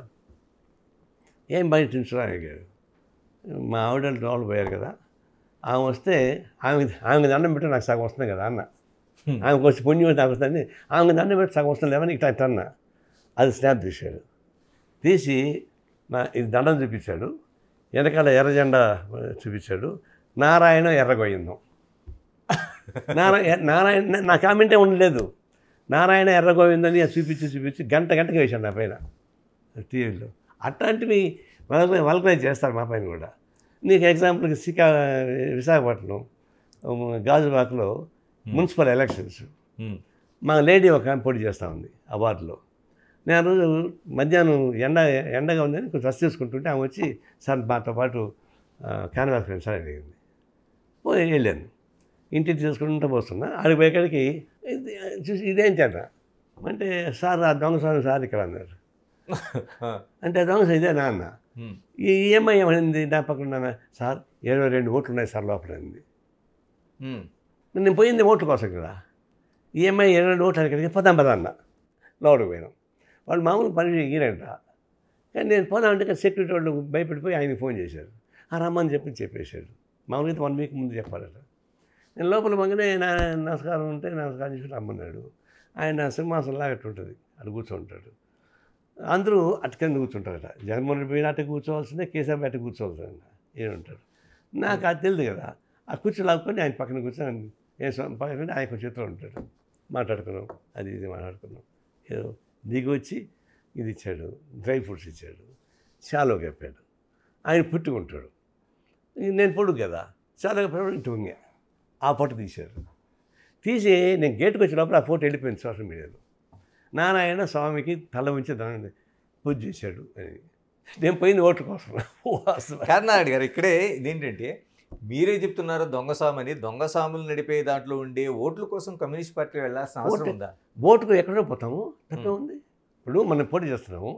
ఏం బయట నుంచి అడిగారు. మా ఆవిడ వాళ్ళు పోయారు కదా, ఆమె వస్తే ఆమెకి దండం పెట్టి నాకు సగం వస్తుంది కదా అన్న. ఆమెకు వచ్చి పుణ్యం నాకు వస్తుంది, ఆమెకు దండం పెట్టి సగం వస్తుంది లేవని ఇట్లా అన్న. అది స్నాప్ తీశాడు. తీసి ఇది దండం చూపించాడు, వెనకాల ఎర్ర జెండా చూపించాడు, నారాయణ ఎర్రగోయిందాం. నారాయణ నా కామెంటే ఉండలేదు. నారాయణ ఎర్రగోవిందని చూపించి గంటకి వేశాడు నా పైన టీవీలో. అట్లాంటివి వాళ్ళకి చేస్తారు మా పైన కూడా. నీకు ఎగ్జాంపుల్కి విశాఖపట్నం గాజువాకలో మున్సిపల్ ఎలక్షన్స్, మా లేడీ ఒక పోటీ చేస్తూ ఉంది ఆ వార్డులో. నేను ఆ రోజు మధ్యాహ్నం ఎండగా ఉందని కొంచెం రెస్ట్ తీసుకుంటుంటే ఆమె వచ్చి సార్ మాతో పాటు క్యాన్వాస్ ఫ్రెండ్స్ అని అడిగింది. వెళ్ళాను, ఇంటికి చేసుకుంటూ పోతున్నా. ఆడికి పోయేకాడికి చూసి ఇదేంటంట, అంటే సార్ ఆ దొంగ స్వామి సార్ ఇక్కడ అన్నారు. అంటే ఆ దొంగ ఇదేనా అన్న. ఈ ఈఎంఐ ఏమైంది నా పక్కన సార్ 22 ఓట్లు ఉన్నాయి సార్ లోపల అయింది. నేను పోయింది ఓట్ల కోసం కదా, ఈఎంఐ 22 ఓట్లు అక్కడికి పోదాం అన్న. లోపలికి పోయినాం. వాళ్ళు మామూలు పని ఇయ్యరంట, కానీ నేను పోదామంటే సెక్యూరిటీ వాళ్ళు భయపడిపోయి ఆయనకి ఫోన్ చేశారు. రమ్మని చెప్పేశాడు. మామూలుగా 1 వీక్ ముందు చెప్పాలట. నేను లోపల మగనే నమస్కారం ఉంటే నమస్కారం చేసి రమ్మన్నాడు. ఆయన సింహాసనంలాగా అట్టు ఉంటుంది, అటు కూర్చుంటాడు. అందరూ అటు కింద కూర్చుంటారట. జగన్మోహన్ రెడ్డి పోయిన అట్టు కూర్చోవాల్సిందే, కేసీఆర్ అట్టు కూర్చోవాల్సిందే ఏమంటారు. నాకు అది తెలియదు కదా. ఆ కుర్చీ లాక్కొని ఆయన పక్కన కూర్చొని పక్కన ఆయన చేతిలో ఉంటాడు. మాట్లాడుకున్నాం, అది ఇది మాట్లాడుకున్నాం. ఏదో దిగి వచ్చి ఇది ఇచ్చాడు, డ్రై ఫ్రూట్స్ ఇచ్చాడు, చాలో చెప్పాడు. ఆయన పుట్టుకుంటాడు, నేను పొడుగు కదా, చాలా ఇటు వంగా ఆ ఫోటో తీశారు. తీసి నేను గేట్కి వచ్చినప్పుడు ఆ ఫోటో వెళ్ళిపోయింది సోషల్ మీడియాలో. నారాయణ స్వామికి తల ఉంచి దాన్ని పూజ చేశాడు అని. నేను పోయింది ఓట్ల కోసం. కర్ణాటక గారు ఇక్కడే ఇదేంటంటే మీరే చెప్తున్నారు దొంగస్వామి అని. దొంగస్వాములు నడిపే దాంట్లో ఉండే ఓట్ల కోసం కమ్యూనిస్ట్ పార్టీ వెళ్ళాల్సిన అవసరం ఉందా? ఓటుకు ఎక్కడో పోతాము, తప్పే ఉంది. ఇప్పుడు మనం పోటీ చేస్తున్నాము,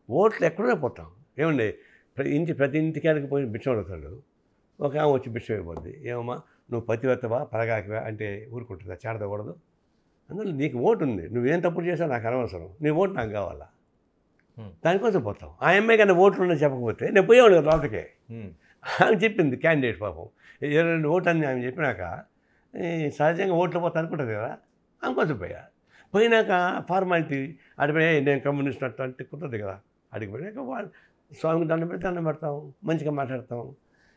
ఓట్లు ఎక్కడో పోతాం. ఏమండి ప్రతి ఇంటికాడికి పోయి భిక్ష అడుగుతాడు. ఒక ఆమె వచ్చి భిక్ష అయిపోద్ది. ఏమమ్మా నువ్వు పతివర్తవా పరగాకివా అంటే ఊరుకుంటుందా, చేడదకూడదు. అందులో నీకు ఓటు ఉంది, నువ్వేం తప్పుడు చేసావు నాకు అనవసరం, నీ ఓటు నాకు కావాలా, దానికోసం పోతాం. ఆ అమ్మాయి కన్నా ఓట్లు ఉన్నాయి చెప్పకపోతే నేను పోయేవాడు కదా లోపలికే. ఆమె చెప్పింది క్యాండిడేట్ పాపం 22 ఓట్లు అని ఆమె చెప్పినాక సహజంగా ఓట్లు పోతా అనుకుంటుంది కదా, ఆమె కోసం పోయినాక ఫార్మాలిటీ అడిపోయి నేను కమ్యూనిస్ట్ అంటే కుదరదు కదా. అడిగిపోయినాక వాళ్ళు స్వామికి దండం పెడతాం, మంచిగా మాట్లాడతాం.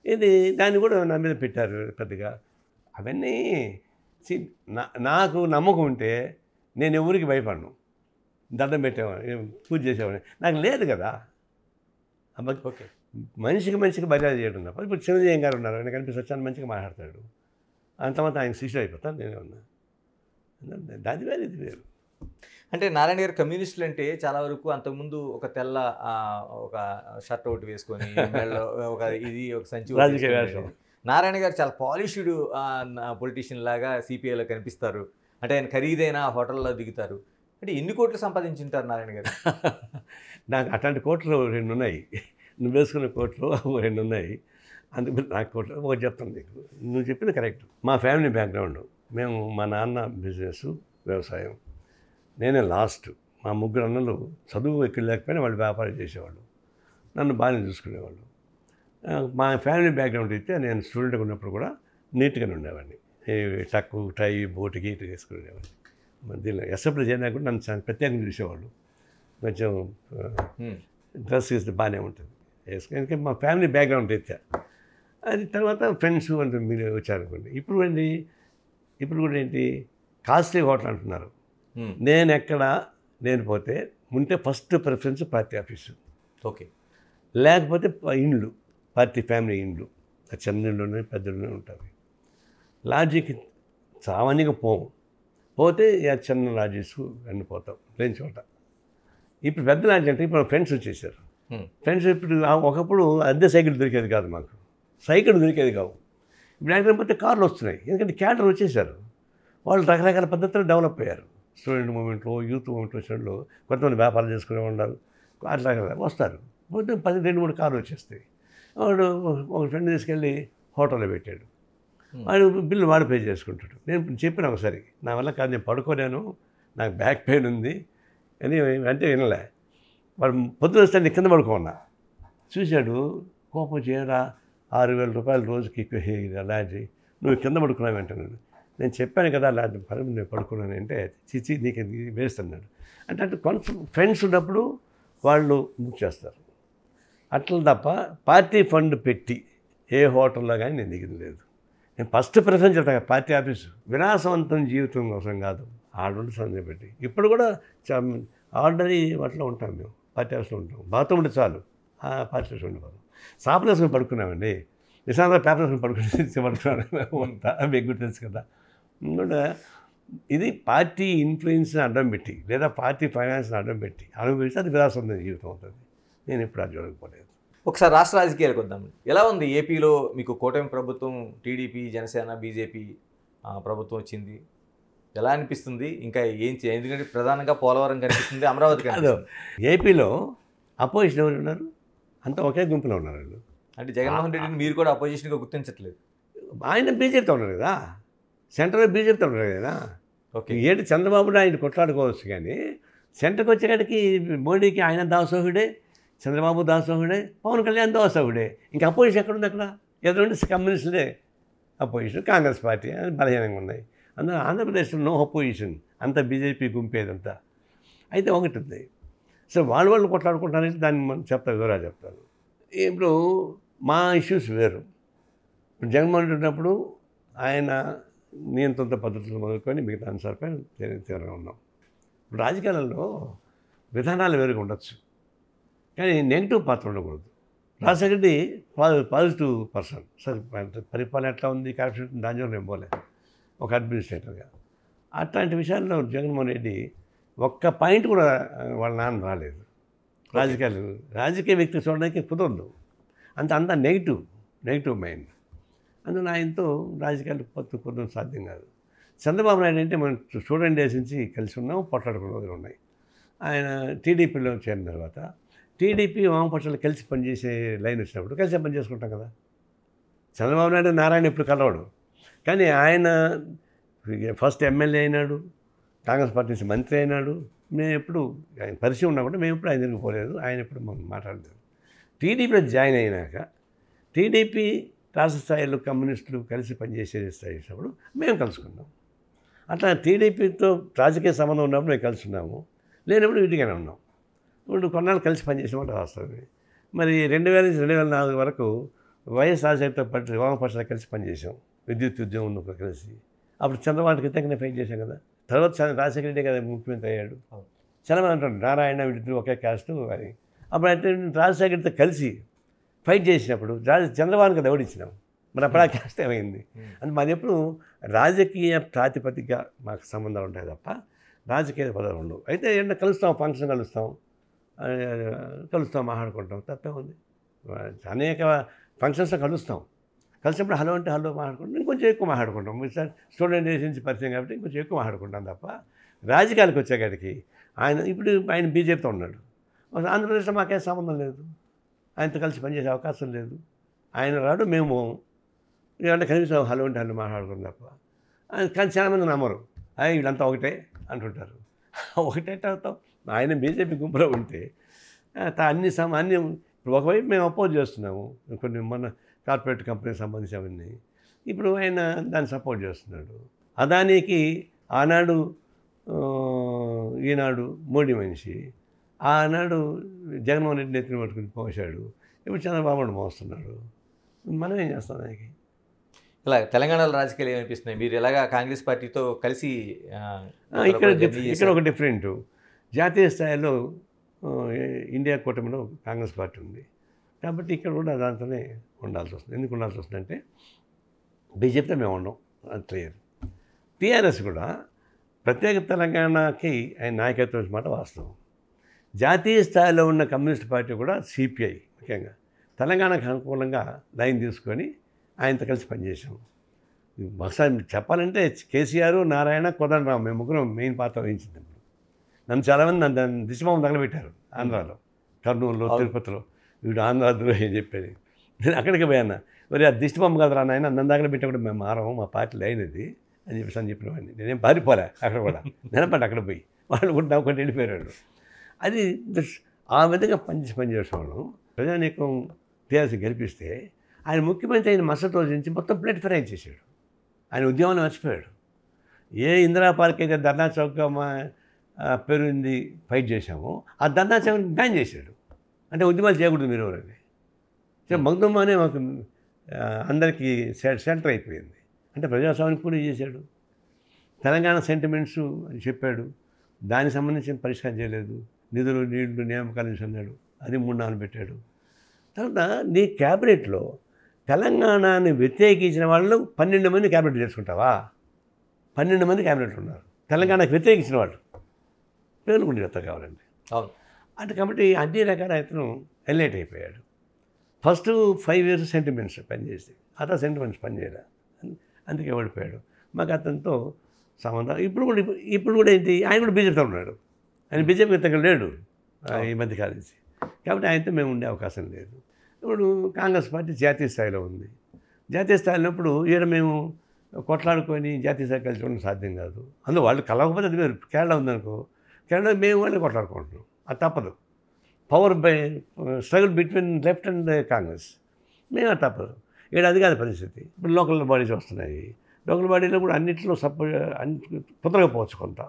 ఇది దాన్ని కూడా నా మీద పెట్టారు పెద్దగా. అవన్నీ నాకు నమ్మకం ఉంటే నేను ఎవరికి భయపడను. దండం పెట్టేవాడిని, పూజ చేసేవాడిని. నాకు లేదు కదా. ఓకే, మనిషికి మర్యాద చేయడం తప్ప. ఇప్పుడు చిరంజీవి గారు ఉన్నారు, ఆయన కనిపిస్తే వచ్చాను మంచిగా మాట్లాడతాడు, అంతమంది ఆయన శిష్యుడు అయిపోతాను నేనే ఉన్నా. దాని వేరు ఇది వేరు. అంటే నారాయణ గారు కమ్యూనిస్టులు అంటే చాలా వరకు అంతకుముందు ఒక తెల్ల ఒక షర్ట్ ఒకటి వేసుకొని ఒక సంచి రాజకీయ వేషం. నారాయణ గారు చాలా పాలిష్డ్ పొలిటీషియన్ లాగా సిపిఐలో కనిపిస్తారు. అంటే ఆయన ఖరీదైన హోటల్లో దిగుతారు. అంటే ఎన్ని కోట్లు సంపాదించుంటారు నారాయణ గారు? నాకు అట్లాంటి కోట్లు 2 ఉన్నాయి. నువ్వు వేసుకున్న కోట్లు 2 ఉన్నాయి. అందుకు నాకు కోట్లు ఒకటి చెప్తాను నీకు. నువ్వు చెప్పింది కరెక్ట్. మా ఫ్యామిలీ బ్యాక్గ్రౌండ్, మేము మా నాన్న బిజినెస్ వ్యవసాయం, నేనే లాస్ట్. మా 3 అన్నలు చదువు ఎక్కువ లేకపోయినా వాళ్ళు వ్యాపారం చేసేవాళ్ళు, నన్ను బాగానే చూసుకునేవాళ్ళు. మా ఫ్యామిలీ బ్యాక్గ్రౌండ్ అయితే నేను స్టూడెంట్గా ఉన్నప్పుడు కూడా నీట్గానే ఉండేవాడిని. టక్కు టై బోటు గీటు వేసుకునేవాడిని. దీనిలో ఎస్ఎఫ్లో చేరినా కూడా నన్ను చాలా ప్రత్యేకంగా చూసేవాళ్ళు. కొంచెం డ్రెస్ వేస్తే బాగానే ఉంటుంది వేసుకుని. ఎందుకంటే మా ఫ్యామిలీ బ్యాక్గ్రౌండ్ అయితే అది. తర్వాత ఫ్రెండ్స్ అంటే మీరు వచ్చారనుకోండి. ఇప్పుడు కూడా ఏంటి కాస్ట్లీ హోటల్ అంటున్నారు. నేను పోతే ఉంటే first preference party office, okay, లేకపోతే ఇండ్లు, పార్టీ ఫ్యామిలీ ఇండ్లు. చిన్న ఇండ్లు ఉన్నాయి, పెద్ద ఇండ్లు ఉంటాయి. లాడ్జికి సామాన్యంగా పోతే చిన్న లాడ్జెస్ అన్నీ పోతాం లేని చోట. ఇప్పుడు పెద్ద లాడ్జ్ అంటే ఇప్పుడు ఫ్రెండ్స్ వచ్చేసారు. ఫ్రెండ్స్ ఇప్పుడు ఒకప్పుడు అద్దె సైకిల్ దొరికేది కాదు, మాకు సైకిల్ దొరికేది కావు. ఇప్పుడు ఎక్కడ పోతే కార్లు వస్తున్నాయి, ఎందుకంటే క్యాటర్ వచ్చేసారు. వాళ్ళు రకరకాల పద్ధతులు డెవలప్ అయ్యారు. స్టూడెంట్ మూమెంట్లో, యూత్ మూమెంట్ వచ్చినట్లు కొంతమంది వ్యాపారం చేసుకునే వాళ్ళు అట్లా వస్తారు. పోతే 2-3 కార్లు వచ్చేస్తాయి. వాడు ఒక ఫ్రెండ్ తీసుకెళ్ళి హోటల్లో పెట్టాడు. వాడు బిల్లు వాడు పే చేసుకుంటాడు. నేను చెప్పిన ఒకసారి నా వల్ల కాదు, నేను పడుకోలేను, నాకు బ్యాక్ పెయిన్ ఉంది అని అంటే వినలే. వాడు పొద్దున వస్తే కింద పడుకోన్నా చూశాడు. కోపం చేయరా 6,000 రూపాయలు రోజుకి లాడ్జి, నువ్వు కింద పడుకున్నావు అంటున్నాడు. నేను చెప్పాను కదా లాడ్జి నేను పడుకున్నాను అంటే చిచ్చి నీకు వేస్తున్నాడు. అంటే కొంచెం ఫ్రెండ్స్ ఉన్నప్పుడు వాళ్ళు బుక్ చేస్తారు అట్లా తప్ప పార్టీ ఫండ్ పెట్టి ఏ హోటల్లో కానీ నేను దిగింది లేదు. నేను ఫస్ట్ ప్రిఫరెన్స్ చెప్తాను పార్టీ ఆఫీసు. విలాసవంతం జీవితం కోసం కాదు, ఆర్డర్ సందేహం పెట్టి. ఇప్పుడు కూడా ఆర్డరీ వాటిలో ఉంటాం, మేము పార్టీ ఆఫీస్లో ఉంటాం. బాత్రూమ్ ఉంటే చాలు పార్టీ ఆఫీస్ ఉండిపోతాం. సాపులు వేసుకొని పడుకున్నామండి, నిశాంత పేపర్ వేసుకొని పడుకున్నాను, మీకు కూడా తెలుసు కదా. ఇది పార్టీ ఇన్ఫ్లుయెన్స్ని అడ్డం పెట్టి లేదా పార్టీ ఫైనాన్స్ని అడ్డం పెట్టి అనుభవిస్తే అది విలాసవంతం జీవితం అవుతుంది. నేను ఇప్పుడు అది చూడకపోలేదు. ఒకసారి రాష్ట్ర రాజకీయాలకు వద్దాం. ఎలా ఉంది ఏపీలో? మీకు కూటమి ప్రభుత్వం, టీడీపీ, జనసేన, బీజేపీ ప్రభుత్వం వచ్చింది. ఎలా అనిపిస్తుంది ఇంకా ఎందుకంటే ప్రధానంగా పోలవరం కనిపిస్తుంది, అమరావతి కనిపిస్తుంది. ఏపీలో అపోజిషన్ ఎవరు ఉన్నారు? అంతా ఒకే గుంపులో ఉన్నారు వాళ్ళు. అంటే జగన్మోహన్ రెడ్డిని మీరు కూడా అపోజిషన్గా గుర్తించట్లేదు. ఆయన బీజేపీతో ఉన్నారు కదా, సెంటర్లో బీజేపీతో ఉన్నారు కదా. ఓకే. ఏంటి చంద్రబాబుని ఆయన కొట్లాడుకోవచ్చు, కానీ సెంటర్కి వచ్చేకాడికి మోడీకి ఆయన దాసోహుడే, చంద్రబాబు దాసోహుడే, పవన్ కళ్యాణ్ దాసోహుడే. ఇంకా అపోజిషన్ ఎక్కడుంది? అక్కడ ఎదురుండి కమ్యూనిస్టులే అపోజిషన్, కాంగ్రెస్ పార్టీ అని బలహీనంగా ఉన్నాయి. అందులో ఆంధ్రప్రదేశ్లో నో అపోజిషన్, అంతా బీజేపీ గుంపేదంతా. అయితే ఒకటి ఉంది, సో వాళ్ళు కొట్లాడుకుంటారంటే దాన్ని మనం వివరాలు చెప్తాను. ఇప్పుడు మా ఇష్యూస్ వేరు. ఇప్పుడు జగన్మోహన్ రెడ్డి ఉన్నప్పుడు ఆయన నియంత్రణ పద్ధతులు మొదలుకొని మిగతా అంశాలపై తీవ్రంగా ఉన్నాం. ఇప్పుడు రాజకీయాలలో విధానాలు వేరుగా ఉండొచ్చు, కానీ నెగిటివ్ పాత్ర ఉండకూడదు. Rajasekhara Reddy positive person. సరే పరిపాలన ఎట్లా ఉంది, కరప్షన్ దానిలో నేను పోలే ఒక అడ్మినిస్ట్రేటర్గా. అట్లాంటి విషయాల్లో జగన్మోహన్ రెడ్డి ఒక్క పాయింట్ కూడా వాళ్ళ నాన్న రాలేదు. రాజకీయ వ్యక్తి చూడడానికి కుదరదు, అంతా నెగిటివ్ మైండ్. అందులో ఆయనతో రాజకీయాలు కుదరడం సాధ్యం కాదు. చంద్రబాబు నాయుడు అంటే మనం స్టూడెంట్ డేస్ నుంచి కలిసి ఉన్నాం, పోట్లాడుకున్న రోజులు ఉన్నాయి. ఆయన టీడీపీలో చేరిన తర్వాత టీడీపీ వామపక్షాలు కలిసి పనిచేసే లైన్ వచ్చినప్పుడు కలిసి పని చేసుకుంటాం కదా. చంద్రబాబు నాయుడు నారాయణ ఎప్పుడు కలవడు, కానీ ఆయన ఫస్ట్ ఎమ్మెల్యే అయినాడు, కాంగ్రెస్ పార్టీ నుంచి మంత్రి అయినాడు. మేము ఎప్పుడు ఆయన పరిచయం ఉన్నా కూడా మేము ఎప్పుడు ఆయన దగ్గరికి పోలేదు, ఆయన ఎప్పుడు మనం మాట్లాడలేదు. టీడీపీలో జాయిన్ అయినాక టీడీపీ రాష్ట్ర స్థాయిలో కమ్యూనిస్టులు కలిసి పనిచేసే స్థాయి వచ్చినప్పుడు మేము కలుసుకున్నాం. అట్లా టీడీపీతో రాజకీయ సంబంధం ఉన్నప్పుడు మేము కలిసి ఉన్నాము, లేనప్పుడు వీటిగానే ఉన్నాం. ఇప్పుడు కొన్నాళ్ళు కలిసి పనిచేసినప్పుడు వస్తుంది. మరి 2000 నుంచి 2004 వరకు వైఎస్ రాజశేఖర్తో పాటు వామపక్షాలు కలిసి పనిచేసాం, విద్యుత్ ఉద్యమం ఉన్నప్పుడు కలిసి. అప్పుడు చంద్రబాబుకి ఇతనే ఫైట్ చేశాం కదా. తర్వాత రాజశేఖర రెడ్డి కదా ముఖ్యమంత్రి అయ్యాడు. చంద్రబాబు అంటాడు నారాయణ వీటితో ఒకే క్యాస్ట్ అని. అప్పుడు అంటే రాజశేఖర్తో కలిసి ఫైట్ చేసినప్పుడు చంద్రబాబుకి కదా ఓడించినాం, మరి అప్పుడు ఆ క్యాస్ట్ ఏమైంది? అంటే మాది ఎప్పుడు రాజకీయ ప్రాతిపదికగా మాకు సంబంధాలు ఉంటాయి తప్ప రాజకీయ పదాలు ఉండవు. అయితే ఏంటంటే కలుస్తాం, ఫంక్షన్ కలుస్తాం, మాట్లాడుకుంటాం, తప్పే ఉంది. అనేక ఫంక్షన్స్లో కలిసినప్పుడు హలో అంటే హలో మాట్లాడుకుంటాం, ఇంకొంచెం ఎక్కువ మాట్లాడుకుంటాం. స్టూడెంట్ డేస్ నుంచి పరిచయం కాబట్టి ఇంకొంచెం ఎక్కువ మాట్లాడుకుంటాం తప్ప రాజకీయాలకు వచ్చేకాడికి ఆయన బీజేపీతో ఉన్నాడు. ఆంధ్రప్రదేశ్లో మాకేం సంబంధం లేదు, ఆయనతో కలిసి పనిచేసే అవకాశం లేదు. ఆయన రాడు, మేము ఏమంటే కనీసం హలో అంటే హలో మాట్లాడుకుంటాం తప్ప. కానీ చాలామంది నమ్మరు, వీళ్ళంతా ఒకటే అంటుంటారు. ఒకటే అవుతాం. ఆయన బీజేపీ గుంపులో ఉంటే అన్ని ఇప్పుడు ఒకవైపు మేము అపోజ్ చేస్తున్నాము, కొన్ని మన కార్పొరేట్ కంపెనీకి సంబంధించినవన్నీ. ఇప్పుడు ఆయన దాన్ని సపోర్ట్ చేస్తున్నాడు. అదానికి ఆనాడు ఈనాడు మోడీ మనిషి, ఆనాడు జగన్మోహన్ రెడ్డి నెత్తిని పట్టుకుని పోసాడు, ఇప్పుడు చంద్రబాబు మోస్తున్నాడు. మనం ఏం చేస్తాం దానికి? ఇలా తెలంగాణలో రాజకీయాలు ఏమనిపిస్తున్నాయి? మీరు ఎలాగా కాంగ్రెస్ పార్టీతో కలిసి ఇక్కడ ఒక డిఫరెంట్ జాతీయ స్థాయిలో ఇండియా కూటమిలో కాంగ్రెస్ పార్టీ ఉంది కాబట్టి ఇక్కడ కూడా దాంతోనే ఉండాల్సి వస్తుంది. ఎందుకు ఉండాల్సి వస్తుందంటే బీజేపీతో మేము ఉన్నాం, అది క్లియర్. టీఆర్ఎస్ కూడా ప్రత్యేక తెలంగాణకి ఆయన నాయకత్వం మాట వాస్తవం. జాతీయ స్థాయిలో ఉన్న కమ్యూనిస్ట్ పార్టీ కూడా సిపిఐ ముఖ్యంగా తెలంగాణకు అనుకూలంగా లైన్ తీసుకొని ఆయనతో కలిసి పనిచేసాం. బహుశా చెప్పాలంటే కేసీఆర్, నారాయణ, కోదండరాం మేము ముగ్గురం మెయిన్ పాత్ర వహించింది. నన్ను చాలామంది నన్ను దిశబొమ్మ తగలబెట్టారు ఆంధ్రాలో, కర్నూలులో, తిరుపతిలో. వీడు ఆంధ్ర ద్రోహి అని చెప్పేది. నేను అక్కడికి పోయాను, మరి ఆ దిష్టిబొమ్మ కదరా నాయన, నన్ను తగలబెట్టే కూడా మేము మారము, మా పార్టీలో అయినది అని చెప్పిన వాడిని. నేనేం పారిపోలే, అక్కడ కూడా నిలబడి అక్కడ పోయి వాళ్ళు కూడా నవ్వుకొని వెళ్ళిపోయారు. అది ఆ విధంగా పనిచేసేవాళ్ళం. ప్రజానీకం టీఆర్ఎస్ గెలిపిస్తే ఆయన ముఖ్యమంత్రి అయిన మరుసటి రోజు నుంచి మొత్తం ప్లేట్ ఫ్రై చేశాడు. ఆయన ఉద్యమాన్ని మర్చిపోయాడు. ఏ ఇందిరా పార్క్ అయితే ధర్నా చౌక్గా పేరుంది ఫైట్ చేశామో ఆ ధర్నా చౌక్ బ్యాన్ చేశాడు. అంటే ఉద్యమాలు చేయకూడదు మీరు ఎవరని. సో మగ్దుమ్మానే మాకు అందరికీ సెంటర్ అయిపోయింది. అంటే ప్రజాస్వామ్యం కూడా చేశాడు. తెలంగాణ సెంటిమెంట్స్ అని చెప్పాడు, దానికి సంబంధించిన పరిష్కారం చేయలేదు. నిధులు, నీళ్లు, నియామకాలు అన్నాడు, అది 3-4 పెట్టాడు. తర్వాత నీ క్యాబినెట్లో తెలంగాణని వ్యతిరేకించిన వాళ్ళు 12 మంది క్యాబినెట్ చేసుకుంటావా? 12 మంది క్యాబినెట్లు ఉన్నారు తెలంగాణకు వ్యతిరేకించిన వాళ్ళు. పేర్లు కూడా చెప్తా కావాలండి. అంటే కాబట్టి అన్ని రకాల అతను హైలైట్ అయిపోయాడు. ఫస్ట్ 5 years సెంటిమెంట్స్ పనిచేసి, అతను సెంటిమెంట్స్ పనిచేయలే, అందుకే ఓడిపోయాడు. మాకు అతనితో సంబంధాలు ఇప్పుడు కూడా ఏంటి, ఆయన కూడా బీజేపీతో ఉన్నాడు. ఆయన బీజేపీ దగ్గర లేడు ఈ మధ్యకాలం నుంచి. కాబట్టి ఆయనతో మేము ఉండే అవకాశం లేదు. ఇప్పుడు కాంగ్రెస్ పార్టీ జాతీయ స్థాయిలో ఉంది. జాతీయ స్థాయిలో ఉన్నప్పుడు ఈడ మేము కొట్లాడుకొని జాతీయ స్థాయి కలిసి ఉండడం సాధ్యం కాదు. అందులో వాళ్ళు కలవకపోతే అది వేరు. కేరళ ఉందనుకో, కేరళ మేము వాళ్ళు కొట్లాడుకుంటున్నాం, అది తప్పదు. Power by struggle between left and Congress, మేము అది తప్పదు. ఈడ అది కాదు పరిస్థితి. ఇప్పుడు లోకల్ బాడీస్ వస్తున్నాయి. లోకల్ బాడీలో కూడా అన్నింటిలో కుదరకపోవచ్చు కొంత.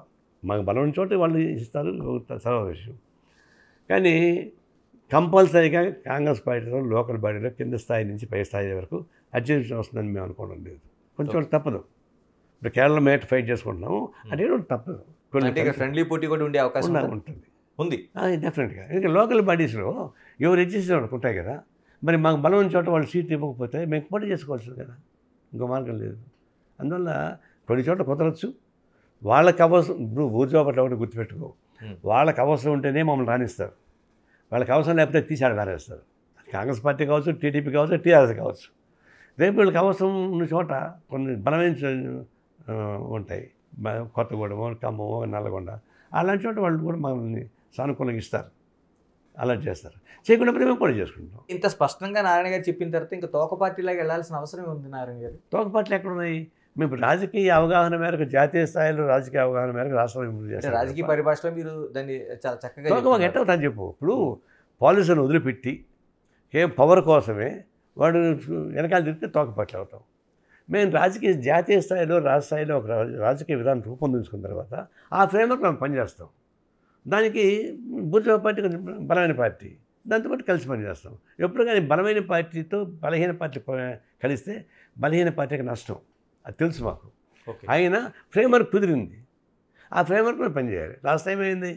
మాకు బలం చోట వాళ్ళు ఇస్తారు, సర్వ విషయం. కానీ కంపల్సరీగా కాంగ్రెస్ పార్టీలో లోకల్ బాడీలో కింద స్థాయి నుంచి పై స్థాయి వరకు అడ్జస్ట్ వస్తుందని మేము అనుకోవడం లేదు. కొంచెం తప్పదు. ఇప్పుడు కేరళ మేట ఫైట్ చేసుకుంటున్నాము, అంటే తప్పదు. కొన్ని ఫ్రెండ్లీ పోటీ కూడా ఉండే అవకాశం ఉంటుంది, ఉంది డెఫినెట్గా. ఎందుకంటే లోకల్ బాడీస్లో ఎవరు అడ్జస్ట్ ఉంటాయి కదా. మరి మాకు బలం చోట వాళ్ళు సీట్లు ఇవ్వకపోతే మేము పోటీ చేసుకోవాల్సింది కదా, ఇంకో మార్గం లేదు. అందువల్ల కొన్ని చోట్ల కుదరచ్చు. వాళ్ళకి అవసరం, ఇప్పుడు ఊర్జా పట్ల ఒకటి గుర్తుపెట్టుకో, వాళ్ళకి అవసరం ఉంటేనే మమ్మల్ని రాణిస్తారు. వాళ్ళకి అవసరం లేకపోతే తీసాడు రానేస్తారు. కాంగ్రెస్ పార్టీ కావచ్చు, టీడీపీ కావచ్చు, టీఆర్ఎస్ కావచ్చు. రేపు వీళ్ళకి అవసరం ఉన్న చోట కొన్ని బలమైన ఉంటాయి, కొత్తగూడెమో, ఖమ్మమో, నల్లగొండ, అలాంటి చోట వాళ్ళు కూడా మనల్ని సానుకూలంగా ఇస్తారు, అలా చేస్తారు. చేయకుండా మేము కూడా చేసుకుంటాం. ఇంత స్పష్టంగా నారాయణ గారు చెప్పిన తర్వాత ఇంకా తోక పార్టీలాగా వెళ్ళాల్సిన అవసరం ఉంది నారాయణ గారు. తోక పార్టీలు ఎక్కడ ఉన్నాయి? మేము రాజకీయ అవగాహన మేరకు, జాతీయ స్థాయిలో రాజకీయ అవగాహన మేరకు రాష్ట్రాలు అభివృద్ధి చేస్తాం. రాజకీయ పరిభాషలో మీరు దాన్ని చాలా చక్కగా తోక ఎట్ట అవుతాను చెప్పు. ఇప్పుడు పాలసీని వదిలిపెట్టి ఏం పవర్ కోసమే వాడు వెనకాల తిరిగితే తోక పార్టీలు అవుతాం. మేము జాతీయ స్థాయిలో, రాష్ట్ర స్థాయిలో ఒక రాజకీయ విధానం రూపొందించుకున్న తర్వాత ఆ ఫ్రేమ్వర్క్ మేము పనిచేస్తాం. దానికి బూర్జా పార్టీ కొంచెం బలమైన పార్టీ, దాంతోపాటు కలిసి పనిచేస్తాం. ఎప్పుడు కానీ బలమైన పార్టీతో బలహీన పార్టీ కలిస్తే బలహీన పార్టీకి నష్టం, అది తెలుసు మాకు. అయినా ఫ్రేమ్వర్క్ కుదిరింది, ఆ ఫ్రేమ్వర్క్ మేము పనిచేయాలి. లాస్ట్ టైం అయింది,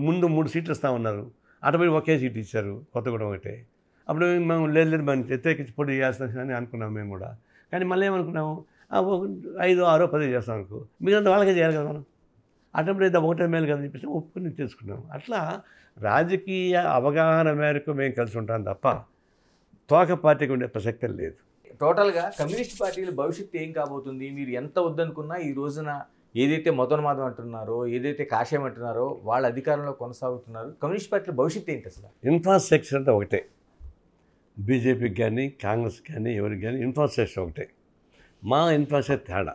ముందు 3 సీట్లు ఇస్తామన్నారు, అటుపై ఒకే సీట్ ఇచ్చారు, కొత్తగూడెం ఒకటే. అప్పుడు మేము లేదు మనం వ్యతిరేకించి పోటీ చేస్తామని అనుకున్నాం మేము కూడా. కానీ మళ్ళీ ఏమనుకున్నాము, 5, 6, 10 చేస్తాం అనుకో, మిగతా వాళ్ళకే చేయాలి కదా మనం. అటప్పుడు అయితే ఒకటే మేలు కదా చెప్పేసి ఒప్పుకుని చేసుకున్నాం. అట్లా రాజకీయ అవగాహన మేరకు మేము కలిసి ఉంటాం తప్ప తోక పార్టీకి ఉండే ప్రసక్తే లేదు. టోటల్గా కమ్యూనిస్ట్ పార్టీల భవిష్యత్తు ఏం కాబోతుంది? మీరు ఎంత వద్దనుకున్నా ఈ రోజున ఏదైతే మతోన్మాదం అంటున్నారో, ఏదైతే కాషాయం అంటున్నారో వాళ్ళ అధికారంలో కొనసాగుతున్నారు. కమ్యూనిస్ట్ పార్టీల భవిష్యత్తు ఏంటి అసలు? ఇన్ఫ్రాస్ట్రక్చర్ అంటే ఒకటే, బీజేపీకి కానీ కాంగ్రెస్కి కానీ ఎవరికి కానీ ఇన్ఫ్రాస్ట్రక్చర్ ఒకటే. మా ఇన్ఫ్రాస్ట్రక్చర్ తేడా.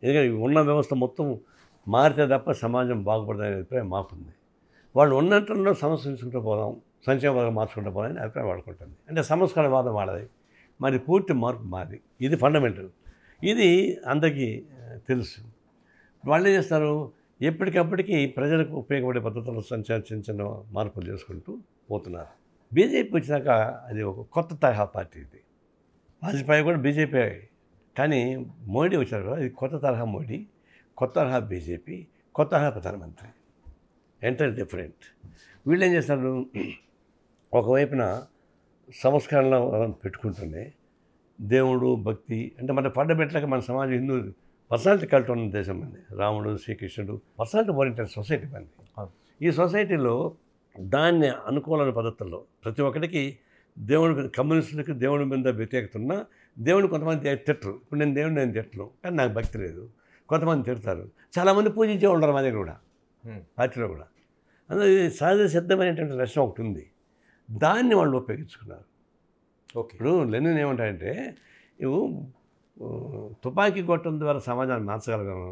ఎందుకంటే ఉన్న వ్యవస్థ మొత్తం మారితే తప్ప సమాజం బాగుపడదనే అభిప్రాయం మాకుంది. వాళ్ళు ఉన్నట్లో సంస్కరించుకుంటూ పోదాం, సంక్షేమవాదం మార్చుకుంటూ పోదామని అభిప్రాయం వాడుకుంటుంది. అంటే సంస్కరణవాదం వాడది, మరి పూర్తి మార్పు మాది. ఇది ఫండమెంటల్, ఇది అందరికీ తెలుసు. వాళ్ళు ఏం చేస్తారు, ఎప్పటికప్పటికీ ప్రజలకు ఉపయోగపడే పద్ధతుల్లో చిన్న చిన్న మార్పులు చేసుకుంటూ పోతున్నారు. బీజేపీ వచ్చినాక అది ఒక కొత్త తరహా పార్టీ. ఇది వాజ్పేయి కూడా బీజేపీ, కానీ మోడీ వచ్చారు కదా, ఇది కొత్త తరహా మోడీ, కొత్త తరహా బీజేపీ, కొత్త తరహా ప్రధానమంత్రి, ఎంటైర్ డిఫరెంట్. వీళ్ళు ఏం చేస్తారు, ఒకవైపున సంస్కరణ పెట్టుకుంటూనే దేవుడు భక్తి అంటే మన ఫండమెంటల్గా మన సమాజం హిందూ పర్సనాలిటీ కల్ట్ ఉన్న దేశం మంది, రాముడు శ్రీకృష్ణుడు పర్సనాలిటీ ఓరియంటెడ్ సొసైటీ మంది. ఈ సొసైటీలో దాన్ని అనుకూలమైన పద్ధతుల్లో ప్రతి ఒక్కరికి దేవుడు, కమ్యూనిస్టులకి దేవుడి మీద వ్యతిరేకత ఉన్నా దేవుడు కొంతమంది తిట్టరు. ఇప్పుడు నేను తిట్టను, కానీ నాకు భక్తి లేదు. కొంతమంది తిడతారు, చాలామంది పూజించే ఉండరు మా దగ్గర కూడా, పార్టీలో కూడా. అందులో సహజ సిద్ధమైనటువంటి లక్షణం ఒకటి ఉంది, దాన్ని వాళ్ళు ఉపయోగించుకున్నారు. ఓకే, ఇప్పుడు లెనిన్ ఏమంటారంటే, నువ్వు తుపాకీ కొట్టడం ద్వారా సమాజాన్ని మార్చగలగను,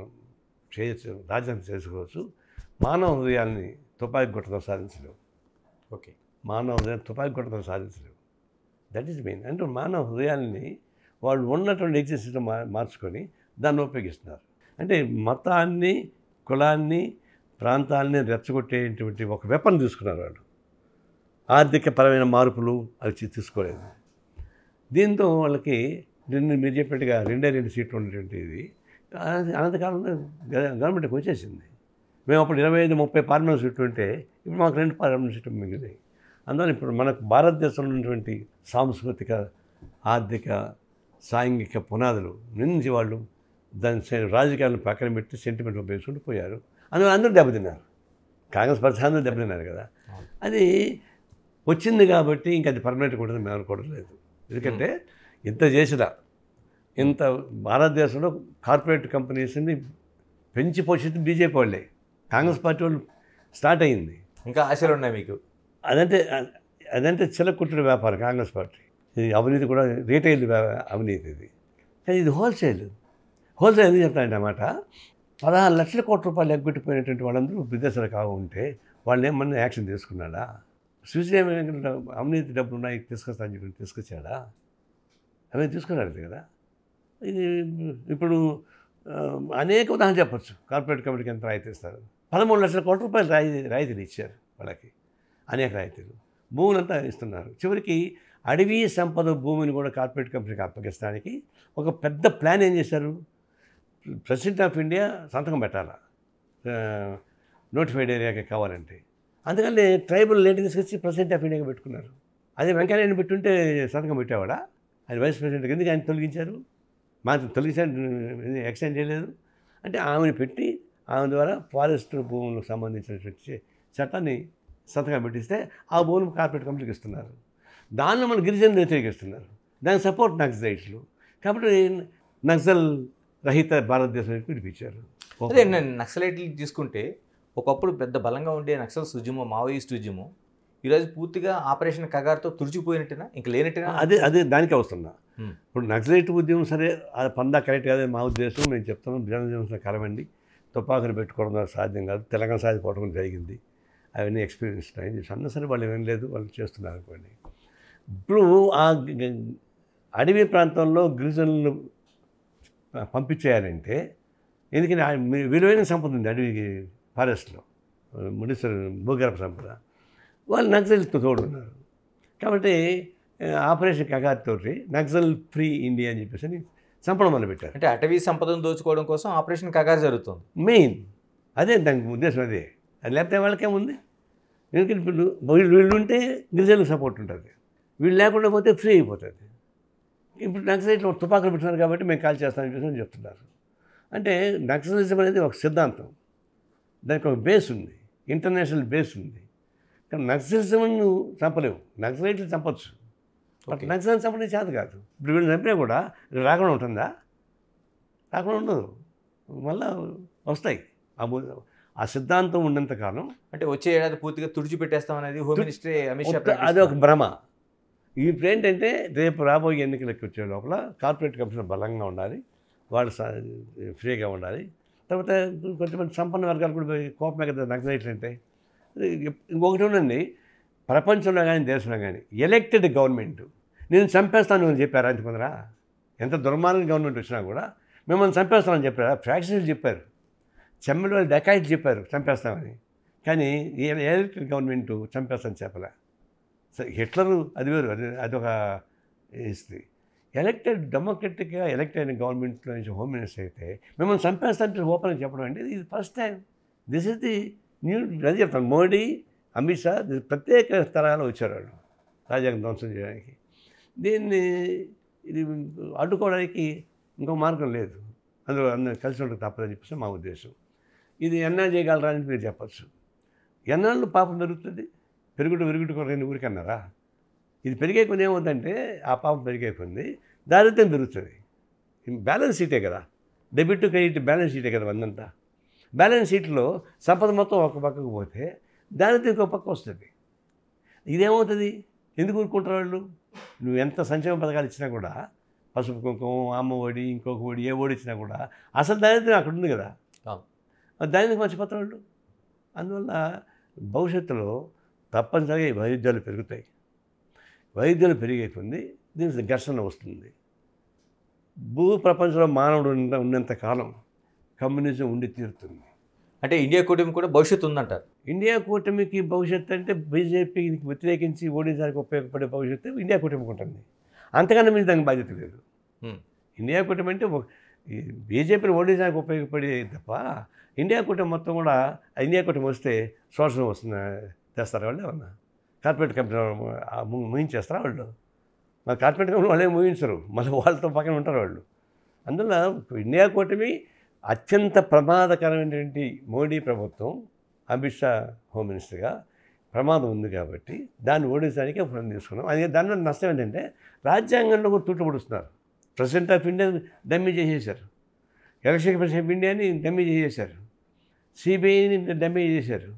చేయొచ్చు, రాజ్యాంగం చేసుకోవచ్చు, మానవ హృదయాన్ని తుపాకీ కొట్టడం సాధించలేవు. ఓకే, మానవ హృదయం తుపాకీ కొట్టడం సాధించలేవు. That is main. అంటే మానవ హృదయాన్ని వాళ్ళు ఉన్నటువంటి ఎగ్జిస్టెన్స్ మార్చుకొని దాన్ని ఉపయోగిస్తున్నారు. అంటే మతాన్ని, కులాన్ని, ప్రాంతాలని రెచ్చగొట్టేటువంటి ఒక వెపన్ తీసుకున్నారు వాళ్ళు. ఆర్థికపరమైన మార్పులు అవి తీసుకోలేదు. దీంతో వాళ్ళకి మీరు చెప్పినట్టుగా 2 సీట్లు ఉన్నటువంటి ఇది అనంతకాలంలో గవర్నమెంట్కి వచ్చేసింది. మేము అప్పుడు 25-30 పార్లమెంట్ సీట్లు ఉంటే ఇప్పుడు మాకు 2 పార్లమెంట్ సీట్లు మిగిలినాయి. అందువల్ల ఇప్పుడు మనకు భారతదేశంలో ఉన్నటువంటి సాంస్కృతిక, ఆర్థిక, సాంఘిక పునాదులు నుంచి వాళ్ళు దాని రాజకీయాలను పక్కన పెట్టి సెంటిమెంట్ ఉపయోగించుకుంటూ పోయారు. అందువల్ల అందరూ దెబ్బతిన్నారు. కాంగ్రెస్ పార్టీ అందరూ దెబ్బతిన్నారు కదా. అది వచ్చింది కాబట్టి ఇంకా అది పర్మనెంట్గా ఉంటుంది మేము అనుకోవడం లేదు. ఎందుకంటే ఇంత చేసినా, ఇంత భారతదేశంలో కార్పొరేట్ కంపెనీస్ని పెంచి పోషించి బీజేపీ వాళ్ళే. కాంగ్రెస్ పార్టీ వాళ్ళు స్టార్ట్ అయ్యింది. ఇంకా ఆశలు ఉన్నాయి మీకు? అదంటే చిలకుట్టుడు వ్యాపారం కాంగ్రెస్ పార్టీ. ఇది అవినీతి కూడా రీటైల్ అవినీతి ఇది. కానీ ఇది హోల్సేల్ ఎందుకు చెప్తానంటే అన్నమాట, 16 లక్షల కోట్ల రూపాయలు ఎగ్గొట్టిపోయినటువంటి వాళ్ళందరూ విదేశాలు ఉంటే వాళ్ళు ఏమన్నా యాక్షన్ తీసుకున్నాడా? స్విట్జర్లాండ్ అవినీతి డబ్బులు ఉన్నాయి తీసుకొస్తాను చెప్పి తీసుకొచ్చాడా? అవన్నీ తీసుకున్నాడు కదా. ఇది ఇప్పుడు అనేక ఉదాహరణ చెప్పచ్చు. కార్పొరేట్ కంపెనీకి ఎంత రాయితీ ఇస్తారు? 13 లక్షల కోట్ల రూపాయలు రాయితీలు ఇచ్చారు వాళ్ళకి, అనేక రాయితీలు. భూములంతా ఇస్తున్నారు. చివరికి అడవి సంపద భూమిని కూడా కార్పొరేట్ కంపెనీకి అప్పగిస్తానికి ఒక పెద్ద ప్లాన్ ఏం చేశారు? ప్రెసిడెంట్ ఆఫ్ ఇండియా సంతకం పెట్టాలా నోటిఫైడ్ ఏరియాకి కావాలంటే. అందుకని ట్రైబల్ లేట్ తీసుకొచ్చి ప్రెసిడెంట్ ఆఫ్ ఇండియాకి పెట్టుకున్నారు. అదే వెంకయ్యనాయుడు పెట్టుంటే సంతకం పెట్టేవాడా? ఆయన వైస్ ప్రెసిడెంట్కి ఎందుకు ఆయన తొలగించారు? మాత్రం తొలగించారు, ఎక్స్టెండ్ చేయలేదు. అంటే ఆమెను పెట్టి ఆమె ద్వారా ఫారెస్ట్ భూములకు సంబంధించినటువంటి చట్టాన్ని సంతకం పెట్టిస్తే ఆ భూములు కార్పొరేట్ కంపెనీకి ఇస్తున్నారు. దానిలో మన గిరిజనులు వ్యతిరేకిస్తున్నారు. దానికి సపోర్ట్ నక్సలైట్లు. కాబట్టి నక్సల్ రహిత భారతదేశం పిలిపించారు. అదే నక్సలైట్లు తీసుకుంటే ఒకప్పుడు పెద్ద బలంగా ఉండే నక్సల్ ఉద్యమం, మావోయిస్ట్ ఉద్యమం ఈరోజు పూర్తిగా ఆపరేషన్ కగారుతో తుడిచిపోయినట్టేనా, ఇంకా లేనట్టేనా? అదే దానికే వస్తున్నా. ఇప్పుడు నక్సలైట్ ఉద్యమం సరే, అది పందా కరెక్ట్ కాదు మా ఉద్దేశం. నేను చెప్తాను, జనజీవన కలవండి, తుపాకులు పెట్టుకోవడం సాధ్యం కాదు. తెలంగాణ సాధిపోవడం జరిగింది. అవన్నీ ఎక్స్పీరియన్స్ అయింది. అన్న సరే వాళ్ళు ఏం లేదు, వాళ్ళు చేస్తున్నారు అనుకోండి. ఇప్పుడు ఆ అడవి ప్రాంతంలో గిరిజనులను పంపించేయాలంటే, ఎందుకని విలువైన సంపద ఉంది అడవికి, ఫారెస్ట్లో ముడిసరి భూగర్భ సంపద. వాళ్ళు నక్సల్తో తోడున్నారు. కాబట్టి ఆపరేషన్ కగారుతోటి నక్సల్ ఫ్రీ ఇండియా అని చెప్పేసి చంపడం మొదలుపెట్టారు. అంటే అటవీ సంపదను దోచుకోవడం కోసం ఆపరేషన్ కగారు జరుగుతుంది మెయిన్. అదే దానికి ఉద్దేశం అదే. అది లేకపోతే వాళ్ళకేముంది? ఎందుకంటే ఇప్పుడు వీళ్ళు ఉంటే గిరిజనులకు సపోర్ట్ ఉంటుంది, వీళ్ళు లేకుండా పోతే ఫ్రీ అయిపోతుంది. ఇప్పుడు నక్సలైట్లు తుపాకులు పెట్టున్నారు కాబట్టి మేము కాల్ చేస్తామని చెప్పేసి చెప్తున్నారు. అంటే నక్సలిజం అనేది ఒక సిద్ధాంతం, దానికి ఒక బేస్ ఉంది, ఇంటర్నేషనల్ బేస్ ఉంది. కానీ నక్సలిజంను చంపలేవు, నక్సలైట్లు చంపచ్చు, బట్ నక్సలైట్ చంపడం చేత కాదు. ఇప్పుడు వీళ్ళు చంపినా కూడా రాకుండా ఉంటుందా? రాకుండా ఉండదు, మళ్ళా వస్తాయి. ఆ సిద్ధాంతం ఉన్నంతకాలం. అంటే వచ్చే ఏడాది పూర్తిగా తుడిచిపెట్టేస్తాం అనేది హోమ్ మినిస్టర్ అమిత్ షా అది ఒక భ్రమ. ఇప్పుడు ఏంటంటే రేపు రాబోయే ఎన్నికలకు వచ్చే లోపల కార్పొరేట్ కంపెనీలు బలంగా ఉండాలి, వాళ్ళు ఫ్రీగా ఉండాలి. తర్వాత కొంతమంది సంపన్న వర్గాలు కూడా కోపమే కదా నక్సలైట్లు అంటే. ఇంకొకటి ఉండండి, ప్రపంచంలో కానీ దేశంలో కానీ ఎలక్టెడ్ గవర్నమెంట్ నేను చంపేస్తాను అని చెప్పారా? అంతకుముందరా ఎంత దుర్మార్గ గవర్నమెంట్ వచ్చినా కూడా మిమ్మల్ని చంపేస్తామని చెప్పారా? ఫ్యాక్షన్లు చెప్పారు, చెమ్మడి వాళ్ళు డెకాయిట్ చెప్పారు చంపేస్తామని. కానీ ఎలక్టెడ్ గవర్నమెంట్ చంపేస్తామని చెప్పలే. హిట్లరు అది వేరు, అదొక హిస్టరీ. డెమోక్రటిక్గా ఎలక్ట్ అయిన గవర్నమెంట్లో నుంచి హోమ్ మినిస్టర్ అయితే మిమ్మల్ని చంపేస్తానంటే ఓపెన్గా చెప్పడం అంటే ఇది first time. This is the new. అది చెప్తాను, మోడీ, అమిత్ షా ప్రత్యేక తరాలు వచ్చారు వాళ్ళు రాజ్యాంగం ధ్వంసం చేయడానికి. దీన్ని ఇది అడ్డుకోవడానికి ఇంకో మార్గం లేదు, అందులో అందరూ కలిసి ఉండక తప్పదని చెప్పేసి మా ఉద్దేశం. ఇది ఎన్నాళ్ళు చేయగలరా అని మీరు చెప్పచ్చు. ఎన్నాళ్ళు పాపం పెరుగుతుంది? విరుగుడు కొరకు ఊరికన్నారా? ఇది పెరిగే కొన్ని ఏమవుతుందంటే ఆ పాపం పెరిగే కొన్ని దారిద్ర్యం పెరుగుతుంది. బ్యాలెన్స్ షీటే కదా, డెబిట్ టు క్రెడిట్ బ్యాలెన్స్ షీటే కదా వందంతా. బ్యాలెన్స్ షీట్లో సంపద మొత్తం ఒక పక్కకు పోతే దారిద్ర్యం ఇంకో పక్క వస్తుంది. ఇదేమవుతుంది? ఎందుకు ఊరుకుంటారు వాళ్ళు? నువ్వు ఎంత సంక్షేమ పథకాలు ఇచ్చినా కూడా, పసుపు కుంకుమ, అమ్మ ఒడి, ఇంకొక ఒడి, ఏ ఓడి ఇచ్చినా కూడా అసలు దారిద్ర్యం అక్కడ ఉంది కదా, దానికి మర్చిపోతారు వాళ్ళు. అందువల్ల భవిష్యత్తులో తప్పనిసరిగా వైవిధ్యాలు పెరుగుతాయి. వైవిధ్యాలు పెరిగే కొంది దీనికి ఘర్షణ వస్తుంది. భూ ప్రపంచంలో మానవుడు ఉన్నంత కాలం కమ్యూనిజం ఉండి తీరుతుంది. అంటే ఇండియా కూటమి కూడా భవిష్యత్తు ఉందంటారు. ఇండియా కూటమికి భవిష్యత్తు అంటే బీజేపీకి వ్యతిరేకించి ఓడించడానికి ఉపయోగపడే భవిష్యత్తు ఇండియా కూటమికి ఉంటుంది. అంతకన్నా మీరు దానికి బాధ్యత లేదు. ఇండియా కూటమి అంటే బీజేపీని ఓడించడానికి ఉపయోగపడే తప్ప ఇండియా కూటమి మొత్తం కూడా ఇండియా కూటమి వస్తే శోషణ వస్తుంది చేస్తారు వాళ్ళు. ఏమన్నా కార్పొరేట్ కంపెనీ ముగించేస్తారా వాళ్ళు? మా కార్పొరేట్ కంపెనీ వాళ్ళే ముగించరు, మళ్ళీ వాళ్ళతో పక్కన ఉంటారు వాళ్ళు. అందువల్ల ఇండియా కూటమి అత్యంత ప్రమాదకరమైనటువంటి మోడీ ప్రభుత్వం, అమిత్ షా హోమ్ మినిస్టర్గా ప్రమాదం ఉంది కాబట్టి దాన్ని ఓడించడానికి ప్రయత్నం తీసుకున్నాం. అది దానివల్ల నష్టం ఏంటంటే రాజ్యాంగంలో కూడా తుట్టుపడుస్తున్నారు. ప్రెసిడెంట్ ఆఫ్ ఇండియా డమ్మీ చేసేశారు. ఎలక్షన్ కమిషన్ ఆఫ్ ఇండియాని డమ్మీ చేసేశారు, సిబిఐని డమ్మీ చేశారు,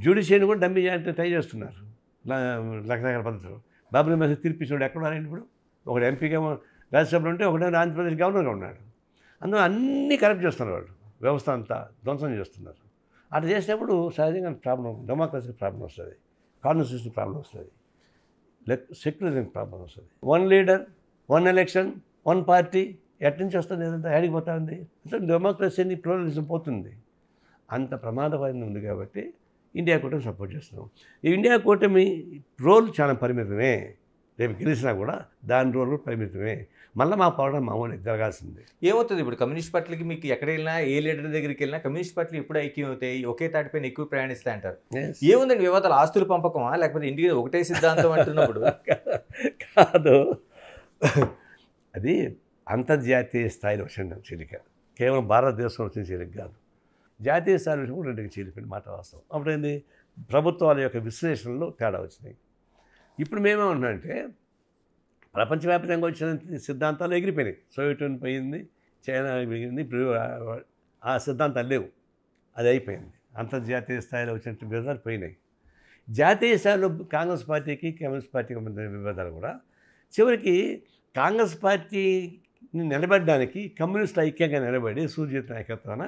జ్యుడిషియర్ని కూడా డమ్మీ చేయాలంటే ట్రై చేస్తున్నారు రకరకాల పద్ధతులు. బాబరీ మసీద్ తీర్పిచ్చినాడు ఎక్కడ ఉన్నారండి ఇప్పుడు? ఒకడు ఎంపీగా రాజ్యసభలో ఉంటే ఒకటే ఆంధ్రప్రదేశ్ గవర్నర్గా ఉన్నాడు. అందులో అన్నీ కరప్ట్ చేస్తున్నారు వాళ్ళు, వ్యవస్థ అంతా ధ్వంసం చేస్తున్నారు. అట్లా చేసినప్పుడు సహజంగా ప్రాబ్లం, డెమోక్రసీకి ప్రాబ్లం వస్తుంది, కాన్స్టిట్యూషన్ ప్రాబ్లం వస్తుంది, సెక్యులరిజం ప్రాబ్లం వస్తుంది. One leader, one election, one party ఎక్కడి నుంచి వస్తుంది? ఏదంతా ఆడిపోతా ఉంది. డెమోక్రసీని ప్లూరలిజం పోతుంది. అంత ప్రమాదకరంగా ఉంది కాబట్టి ఇండియా కూటమి సపోర్ట్ చేస్తున్నాం. ఈ ఇండియా కూటమి రోల్ చాలా పరిమితమే. రేపు గెలిచినా కూడా దాని రోల్ పరిమితమే. మళ్ళీ మా పోవడం మామూలు జరగాల్సిందే. ఏమవుతుంది ఇప్పుడు కమ్యూనిస్ట్ పార్టీలకి? మీకు ఎక్కడ వెళ్ళినా, ఏ లీడర్ దగ్గరికి వెళ్ళినా కమ్యూనిస్ట్ పార్టీలు ఎప్పుడు ఐక్యం అవుతాయి, ఒకే తాటిపైన ఎక్కువ ప్రయాణిస్తాయి అంటారు. ఏముందండి వివాదాలు? ఆస్తుల పంపకమా, లేకపోతే ఇంటికి ఒకటే సిద్ధాంతం అంటున్నప్పుడు? కాదు, అది అంతర్జాతీయ స్థాయిలో వచ్చిన చీలిక, కేవలం భారతదేశంలో వచ్చిన చీలిక కాదు. జాతీయ స్థాయిలో వచ్చినప్పుడు రెండుకి చీలిపోయిన మాట వాస్తవం. అప్పుడేంది, ప్రభుత్వాల యొక్క విశ్లేషణలో తేడా వచ్చినాయి. ఇప్పుడు మేమేమంటున్నామంటే ప్రపంచవ్యాప్తంగా వచ్చిన సిద్ధాంతాలు ఎగిరిపోయినాయి. సోవియట్ యూనియన్ పోయింది, చైనా పోయింది, ఇప్పుడు ఆ సిద్ధాంతాలు లేవు, అది అయిపోయింది. అంతర్జాతీయ స్థాయిలో వచ్చిన విభేదాలు పోయినాయి. జాతీయ స్థాయిలో కాంగ్రెస్ పార్టీకి కమ్యూనిస్ట్ పార్టీకి మధ్య విభేదాలు కూడా చివరికి కాంగ్రెస్ పార్టీని నిలబెట్టడానికి కమ్యూనిస్టులు ఐక్యంగా నిలబడి సూర్యజిత్ నాయకత్వాన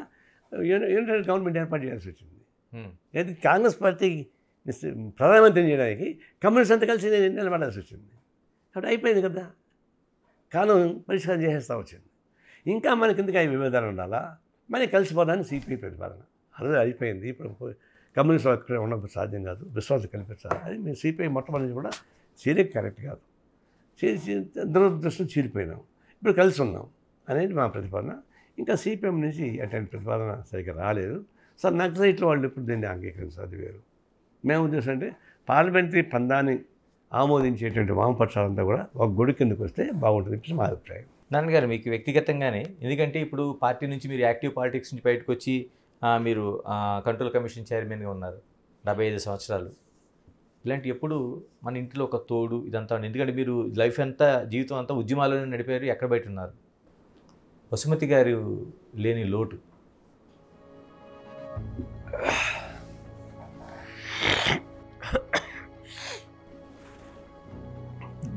యూనిటరీ గవర్నమెంట్ ఏర్పాటు చేయాల్సి వచ్చింది. అయితే కాంగ్రెస్ పార్టీ ప్రధానమంత్రిని చేయడానికి కమ్యూనిస్ట్ అంతా కలిసి నిలబడాల్సి వచ్చింది. కాబట్టి అయిపోయింది కదా, కాలం పరిష్కారం చేసేస్తూ వచ్చింది. ఇంకా మనకి ఎందుకు అవి విభేదాలు ఉండాలా, మనకి కలిసిపోదాన్ని సిపిఐ ప్రతిపాదన. అదే అయిపోయింది. ఇప్పుడు కమ్యూనిస్ట్ అక్కడ ఉన్నప్పుడు సాధ్యం కాదు, విశ్వాసం కల్పించాలి. అది మేము సిపిఐ మొట్టమొదటి కూడా చీలిక కరెక్ట్ కాదు, దురదృష్టం చీలిపోయినాం, ఇప్పుడు కలిసి ఉన్నాం అనేది మా ప్రతిపాదన. ఇంకా సిపిఎం నుంచి అటువంటి ప్రతిపాదన సరిగ్గా రాలేదు. సార్ నక్సలైట్లు వాళ్ళు ఇప్పుడు దీన్ని అంగీకరించారు, అది వేరు. మేము ఉద్దేశం అంటే పార్లమెంటరీ పందాన్ని ఆమోదించేటువంటి వామపక్షాలంతా కూడా ఒక గుడి కిందకు వస్తే బాగుంటుంది మా అభిప్రాయం. నాన్నగారు, మీకు వ్యక్తిగతంగానే, ఎందుకంటే ఇప్పుడు పార్టీ నుంచి మీరు యాక్టివ్ పాలిటిక్స్ నుంచి బయటకు వచ్చి మీరు కంట్రోల్ కమిషన్ చైర్మన్గా ఉన్నారు 75 సంవత్సరాలు. ఇలాంటి ఎప్పుడు మన ఇంట్లో ఒక తోడు ఇదంతా ఉంది. ఎందుకంటే మీరు లైఫ్ అంతా, జీవితం అంతా ఉద్యమాలను నడిపారు, ఎక్కడ బయట ఉన్నారు. వసుమతి గారు లేని లోటు?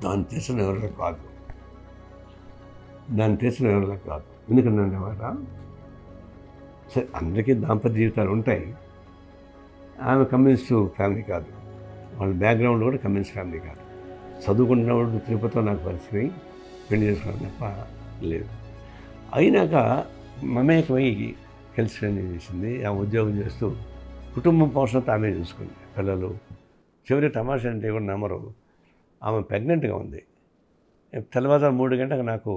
దాన్ని తెచ్చిన ఎవరిలో కాదు, దాన్ని తెచ్చిన ఎవరిలో కాదు. ఎందుకంటే అన్నమాట, సరే అందరికీ దాంపత్య జీవితాలు ఉంటాయి. ఆమె కమ్యూనిస్టు ఫ్యామిలీ కాదు, వాళ్ళ బ్యాక్గ్రౌండ్ కూడా కమ్యూనిస్ట్ ఫ్యామిలీ కాదు. చదువుకుంటున్నప్పుడు తిరుపతిలో నాకు పరిచయం, పెళ్లి చేసుకోవడం తప్ప లేదు. అయినాక మమేకమై కలిసి పెళ్లి చేసింది. ఆ ఉద్యోగం చేస్తూ కుటుంబం పోషణతో ఆమె చూసుకుంది, పిల్లలు. చివరి తమాషా అంటే కూడా నమ్మరు, ఆమె ప్రెగ్నెంట్గా ఉంది. తెల్లవారుజాము 3 గంటలకు నాకు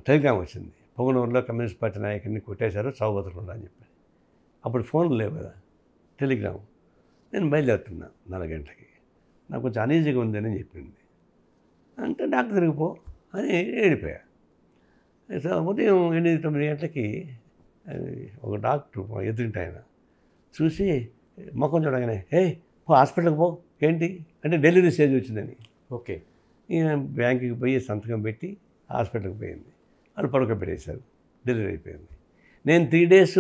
టెలిగ్రామ్ వచ్చింది, పొంగనూరులో కమ్యూనిస్ట్ పార్టీ నాయకుడిని కొట్టేశారు, చావు బతుకుండా అని చెప్పి. అప్పుడు ఫోన్లు లేవు కదా, టెలిగ్రామ్. నేను బయలుదేరుతున్నా 4 గంటలకి, నాకు కొంచెం అనీజీగా ఉందని చెప్పింది. అంటే డాక్టర్ దగ్గరికి పో అని ఏడిపోయా. ఉదయం 8-9 గంటలకి ఒక డాక్టర్ ఎదురింటి ఆయన చూసి ముఖం చూడగానే, పో హాస్పిటల్కి పో, ఏంటి అంటే డెలివరీ స్టేజ్ వచ్చిందని. ఓకే. ఈయన బ్యాంకుకి పోయి సంతకం పెట్టి హాస్పిటల్కి పోయింది. వాళ్ళు పడుకోబెట్టేశారు, డెలివరీ అయిపోయింది. నేను 3 days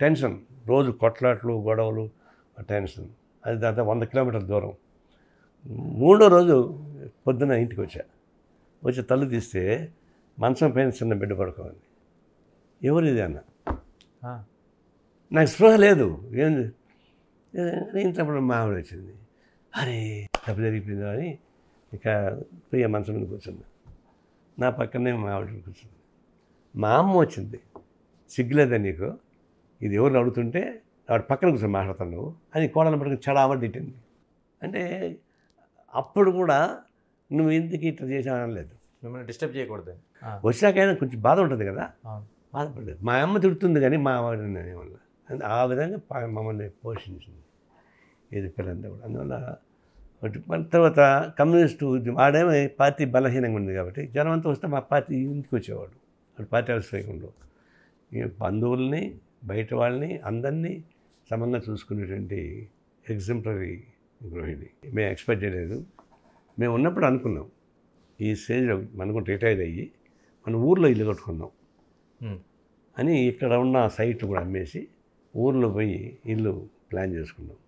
టెన్షన్, రోజు కొట్లాట్లు గొడవలు టెన్షన్. అది దాదాపు 100 కిలోమీటర్ల దూరం. 3వ రోజు పొద్దున్న ఇంటికి వచ్చి తల్లు తీస్తే మంచం పైన చిన్న బిడ్డ పడుకోవాలి. ఎవరు ఇది అన్న, నాకు స్పృహ లేదు. ఏంది ఇంతప్పుడు మా ఆవిడ వచ్చింది. అరే తప్పు జరిగిపోయింది అని ఇక పోయి మంచం మీద కూర్చుంది. నా పక్కనే మా ఆవిడ కూర్చుంది. మా అమ్మ వచ్చింది, సిగ్గులేదా నీకు, ఇది ఎవరు అడుగుతుంటే ఆవిడ పక్కన కూర్చొని మాట్లాడతాను నువ్వు అని కోడలు పట్టుకుని చడావడి తిట్టింది. అంటే అప్పుడు కూడా నువ్వు ఎందుకు ఇట్లా చేసావు అనలేదు, మిమ్మల్ని డిస్టర్బ్ చేయకూడదు. వచ్చాకైనా కొంచెం బాధ ఉంటుంది కదా, బాధపడలేదు. మా అమ్మ తిడుతుంది కానీ మా ఆవిడ వల్ల ఆ విధంగా మమ్మల్ని పోషించింది ఏది పిల్లంతా కూడా. అందువల్ల తర్వాత కమ్యూనిస్టు ఆడేమో పార్టీ బలహీనంగా ఉంది కాబట్టి జనం అంతా వస్తే మా పార్టీ ఇంటికి వచ్చేవాడు, వాడు పార్టీ అవసరంలో బంధువుల్ని బయట వాళ్ళని అందరినీ సమంగా చూసుకునేటువంటి ఎగ్జాంపులరీ గృహిణి. మేము ఎక్స్పెక్ట్ చేయలేదు. మేము ఉన్నప్పుడు అనుకున్నాం ఈ స్టేజ్లో మనకు రిటైర్ అయ్యి మన ఊర్లో ఇల్లు కట్టుకున్నాం. అని ఇక్కడ ఉన్న సైట్ కూడా అమ్మేసి ఊర్లో పోయి ఇల్లు ప్లాన్ చేసుకున్నాం.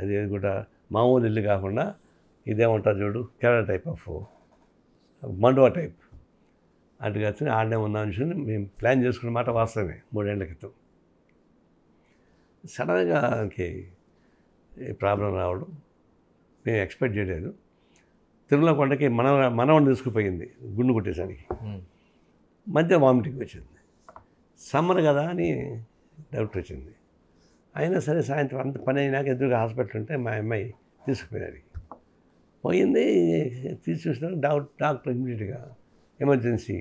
అది కూడా మామూలు ఇల్లు కాకుండా ఇదేమంటారు చూడు, కేరళ టైప్ ఆఫ్ మండువా టైప్ అటుగా వచ్చి ఆడనే ఉన్న అనుకుని మేము ప్లాన్ చేసుకున్న మాట వాస్తవమే 3 ఏళ్ల క్రితం. సడన్గా ప్రాబ్లం రావడం మేము ఎక్స్పెక్ట్ చేయలేదు. తిరుమల కొండకి మనవని తీసుకుపోయింది గుండు కొట్టేసానికి. మధ్య వామిటింగ్ వచ్చింది. సమ్మర్ కదా అని డౌట్ వచ్చింది. అయినా సరే సాయంత్రం అంత పని అయినాక ఎదురుగా హాస్పిటల్ ఉంటే మా అమ్మాయి తీసుకుపోయినాడు. పోయింది, చూసినాక డాక్టర్ ఇమ్మీడియట్గా ఎమర్జెన్సీ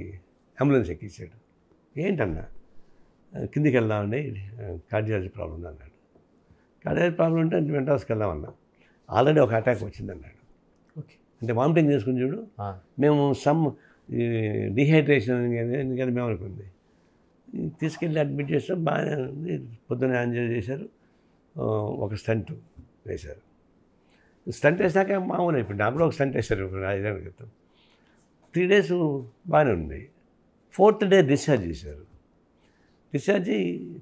అంబులెన్స్ ఎక్కించాడు. ఏంటన్నా కిందికి వెళ్దామండి, కార్డియాలజీ ప్రాబ్లం అన్నాడు. కార్డియాలజీ ప్రాబ్లం ఉంటే మెడ్రాస్కి వెళ్దామన్నా. ఆల్రెడీ ఒక అటాక్ వచ్చిందన్నాడు. ఓకే, అంటే వామిటింగ్ చేసుకుని చూడు. మేము డిహైడ్రేషన్ ఎందుకంటే మేము అనుకుంది. తీసుకెళ్ళి అడ్మిట్ చేస్తాం, బాగానే ఉంది. పొద్దున్న ఎంజాయ్ చేశారు. ఒక స్టంట్ వేశారు. స్టంట్ వేసాక మామూలు అయిపోయింది. నాకు కూడా ఒక స్టంట్ వేశారు 5 ఏళ్ల క్రితం. 3 days బాగానే ఉంది. 4th day డిశ్చార్జ్ చేశారు. డిశ్చార్జ్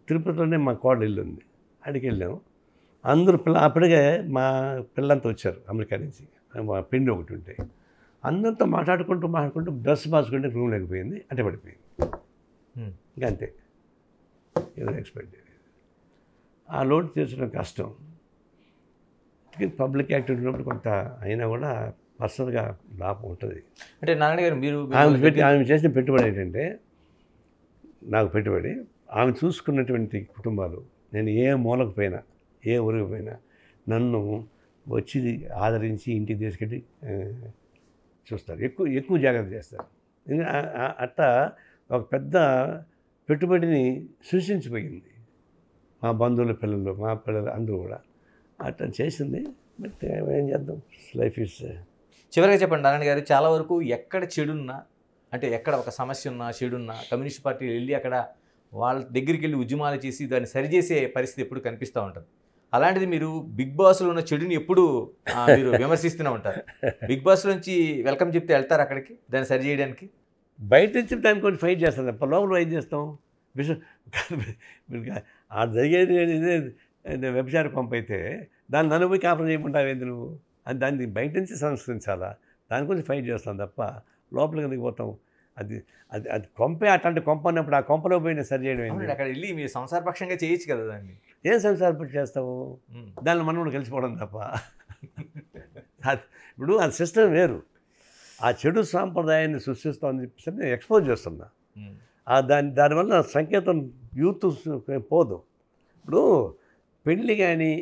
తిరుపతిలోనే మా కోడలు ఇల్లు ఉంది, అక్కడికి వెళ్ళాము. అందరూ అప్పటికే మా పిల్లలంతా వచ్చారు అమెరికా నుంచి. మా పిండి ఒకటి ఉంటే అందరితో మాట్లాడుకుంటూ డ్రెస్ మార్చుకుంటే రూమ్ లేకపోయింది, అంటే పడిపోయింది. ఇంకా అంతే, ఎవరు ఎక్స్పెక్ట్ చేయలేదు. ఆ లోటు తీర్చడం కష్టం. పబ్లిక్ యాక్టివిటీ ఉన్నప్పుడు కొంత అయినా కూడా పర్సనల్గా లాభం ఉంటుంది. అంటే నారాయణ గారు మీరు ఆమె చేసిన పెట్టుబడి ఏంటంటే, నాకు పెట్టుబడి ఆమె చూసుకున్నటువంటి కుటుంబాలు. నేను ఏ మూలకు పోయినా, ఏ ఊరికి పోయినా నన్ను వచ్చి ఆదరించి ఇంటికి తీసుకెళ్ళి చూస్తారు. ఎక్కువ జాగ్రత్త చేస్తారు. అట్లా ఒక పెద్ద పెట్టుబడిని సృష్టించిపోయింది మా బంధువుల పిల్లలు, మా పిల్లలు అందరూ కూడా అట్లా చేసింది. బట్ ఏం చేద్దాం, లైఫ్ ఈజ్. చివరిగా చెప్పండి నారాయణ గారు, చాలా వరకు ఎక్కడ చెడున్నా, అంటే ఎక్కడ ఒక సమస్య ఉన్నా, చెడున్నా కమ్యూనిస్ట్ పార్టీలు వెళ్ళి అక్కడ వాళ్ళ దగ్గరికి వెళ్ళి ఉద్యమాలు చేసి దాన్ని సరిచేసే పరిస్థితి ఎప్పుడు కనిపిస్తూ ఉంటుంది. అలాంటిది మీరు బిగ్ బాస్లో ఉన్న చెడుని ఎప్పుడు మీరు విమర్శిస్తూనే ఉంటారు. బిగ్ బాస్ నుంచి వెల్కమ్ చెప్తే వెళ్తారు అక్కడికి దాన్ని సరి చేయడానికి. బయట నుంచి దాన్ని కొంచెం ఫైట్ చేస్తాం తప్ప లోపల ఫైట్ చేస్తాం. ఆ జరిగేది ఇదే వ్యభిచార పంపు అయితే దాన్ని నన్ను పోయి కాపురం చేయమంటావు ఏంది నువ్వు? అది దాన్ని బయట నుంచి సంస్కరించాలా, దాని గురించి ఫైట్ చేస్తాం తప్ప లోపలికి ఎందుకు పోతాం? అది అది అది కొంపే అట్లాంటి కొంప అన్నప్పుడు ఆ కొంపలో పోయినా సరి చేయడం ఏంటి? అక్కడ వెళ్ళి మీరు సంసారపక్షంగా చేయొచ్చు కదా దాన్ని. ఏం సంసారపక్షం చేస్తావు? దాన్ని మనం కూడా కలిసిపోవడం తప్ప. ఇప్పుడు ఆ సిస్టమ్ వేరు. ఆ చెడు సాంప్రదాయాన్ని సృష్టిస్తామని చెప్పేసి నేను ఎక్స్పోజ్ చేస్తున్నా. దానివల్ల సంకేతం యూత్ పోదు. ఇప్పుడు పెళ్ళి కానీ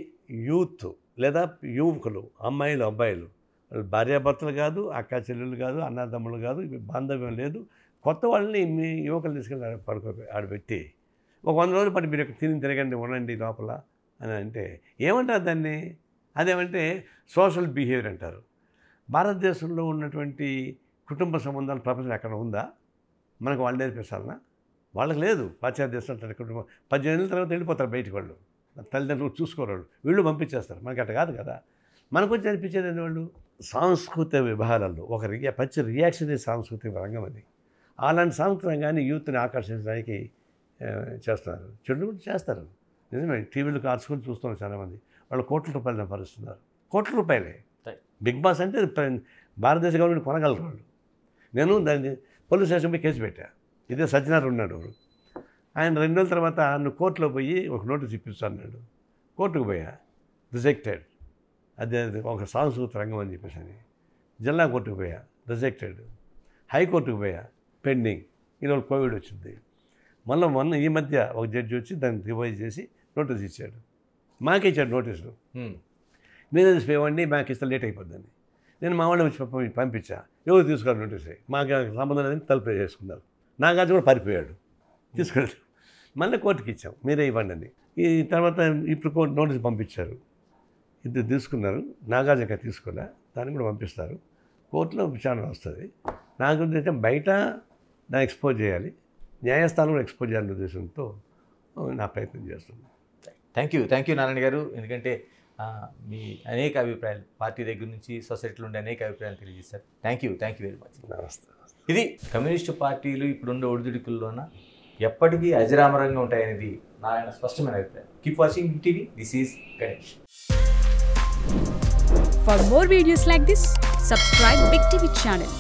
యూత్ లేదా యువకులు, అమ్మాయిలు అబ్బాయిలు, భార్యాభర్తలు కాదు, అక్క చెల్లెలు కాదు, అన్నదమ్ములు కాదు, బాంధవ్యం లేదు. కొత్త వాళ్ళని మీ యువకులు తీసుకెళ్ళి ఆడబెట్టి ఒక 100 రోజుల పాటు మీరు తిరగండి, ఉండండి లోపల అని అంటే ఏమంటారు దాన్ని? అదేమంటే సోషల్ బిహేవియర్ అంటారు. భారతదేశంలో ఉన్నటువంటి కుటుంబ సంబంధాలు ప్రపంచం ఎక్కడ ఉందా? మనకు వాళ్ళు నేర్పించాలన్నా? వాళ్ళకి లేదు. పాశ్చాత్య దేశం కుటుంబం 18 ఏళ్ళ తర్వాత వెళ్ళిపోతారు బయటికి. వాళ్ళు తల్లిదండ్రులు చూసుకోరు, వీళ్ళు పంపించేస్తారు. మనకి అట్లా కాదు కదా. మనకు వచ్చి అనిపించేది వాళ్ళు సాంస్కృతిక విభాగాల్లో ఒక పచ్చి రియాక్షనరీ సాంస్కృతిక రంగం అది. అలాంటి సాంస్కృతిక రంగాన్ని యూత్ని ఆకర్షించడానికి చేస్తున్నారు. చెడు కూడా చేస్తారు, నిజమే. టీవీలు కార్చుకొని చూస్తున్నారు చాలామంది. వాళ్ళు కోట్ల రూపాయలు సంపాదిస్తున్నారు. కోట్ల రూపాయలే. బిగ్ బాస్ అంటే భారతదేశ గవర్నమెంట్ కొనగలరు వాళ్ళు. నేను దాన్ని పోలీస్ స్టేషన్ పోయి కేసు పెట్టా. ఇదే సత్యనారాయణ ఉన్నాడు, ఆయన 2 రోజుల తర్వాత నువ్వు కోర్టులో పోయి ఒక నోటీస్ ఇప్పించు అన్నాడు. కోర్టుకు పోయా, రిజెక్టెడ్. అదే ఒక సాంస్కృతిక రంగం అని చెప్పేసి అని. జిల్లా కోర్టుకు పోయా, రిజెక్టెడ్. హైకోర్టుకు పోయా, పెండింగ్. ఈరోజు కోవిడ్ వచ్చింది. మొన్న ఈ మధ్య ఒక జడ్జి వచ్చి దాన్ని రివైజ్ చేసి నోటీస్ ఇచ్చాడు. మాకే ఇచ్చాడు నోటీసులు. మీరే తీసిపోయేవాడిని, మాకు ఇస్తే లేట్ అయిపోద్దని. నేను మా వాళ్ళని వచ్చి పంపించా. ఎవరు తీసుకోవాలి నోటీస్? మాకు సంబంధం లేదని తలుపు చేసుకున్నారు. నాగార్జున కూడా పారిపోయాడు, తీసుకెళ్ళాడు. మళ్ళీ కోర్టుకి ఇచ్చాం, మీరే ఇవ్వండి అని. ఈ తర్వాత ఇప్పుడు కోర్టు నోటీస్ పంపించారు. ఇద్దరు తీసుకున్నారు, నాగార్జున తీసుకోలే, దాన్ని కూడా పంపిస్తారు. కోర్టులో విచారణ వస్తుంది. నా గురించి అయితే బయట నా ఎక్స్పోజ్ చేయాలి, న్యాయస్థానం కూడా ఎక్స్పోజ్ చేయాలనే ఉద్దేశంతో నా ప్రయత్నం చేస్తున్నాను. థ్యాంక్ యూ నారాయణ గారు. ఎందుకంటే మీ అనేక అభిప్రాయాలు పార్టీ దగ్గర నుంచి సొసైటీలో ఉండే అనేక అభిప్రాయాలు తెలియజేశారు. Thank you very much. నమస్తే. ఇది కమ్యూనిస్టు పార్టీలు ఇప్పుడుండే ఒడిదుడుకుల్లోన ఎప్పటికీ అజరామరంగా ఉంటాయనేది నారాయణ స్పష్టమైన అభిప్రాయం. Keep watching Big TV. This is Ganesh. For more videos like this, subscribe Big TV channel.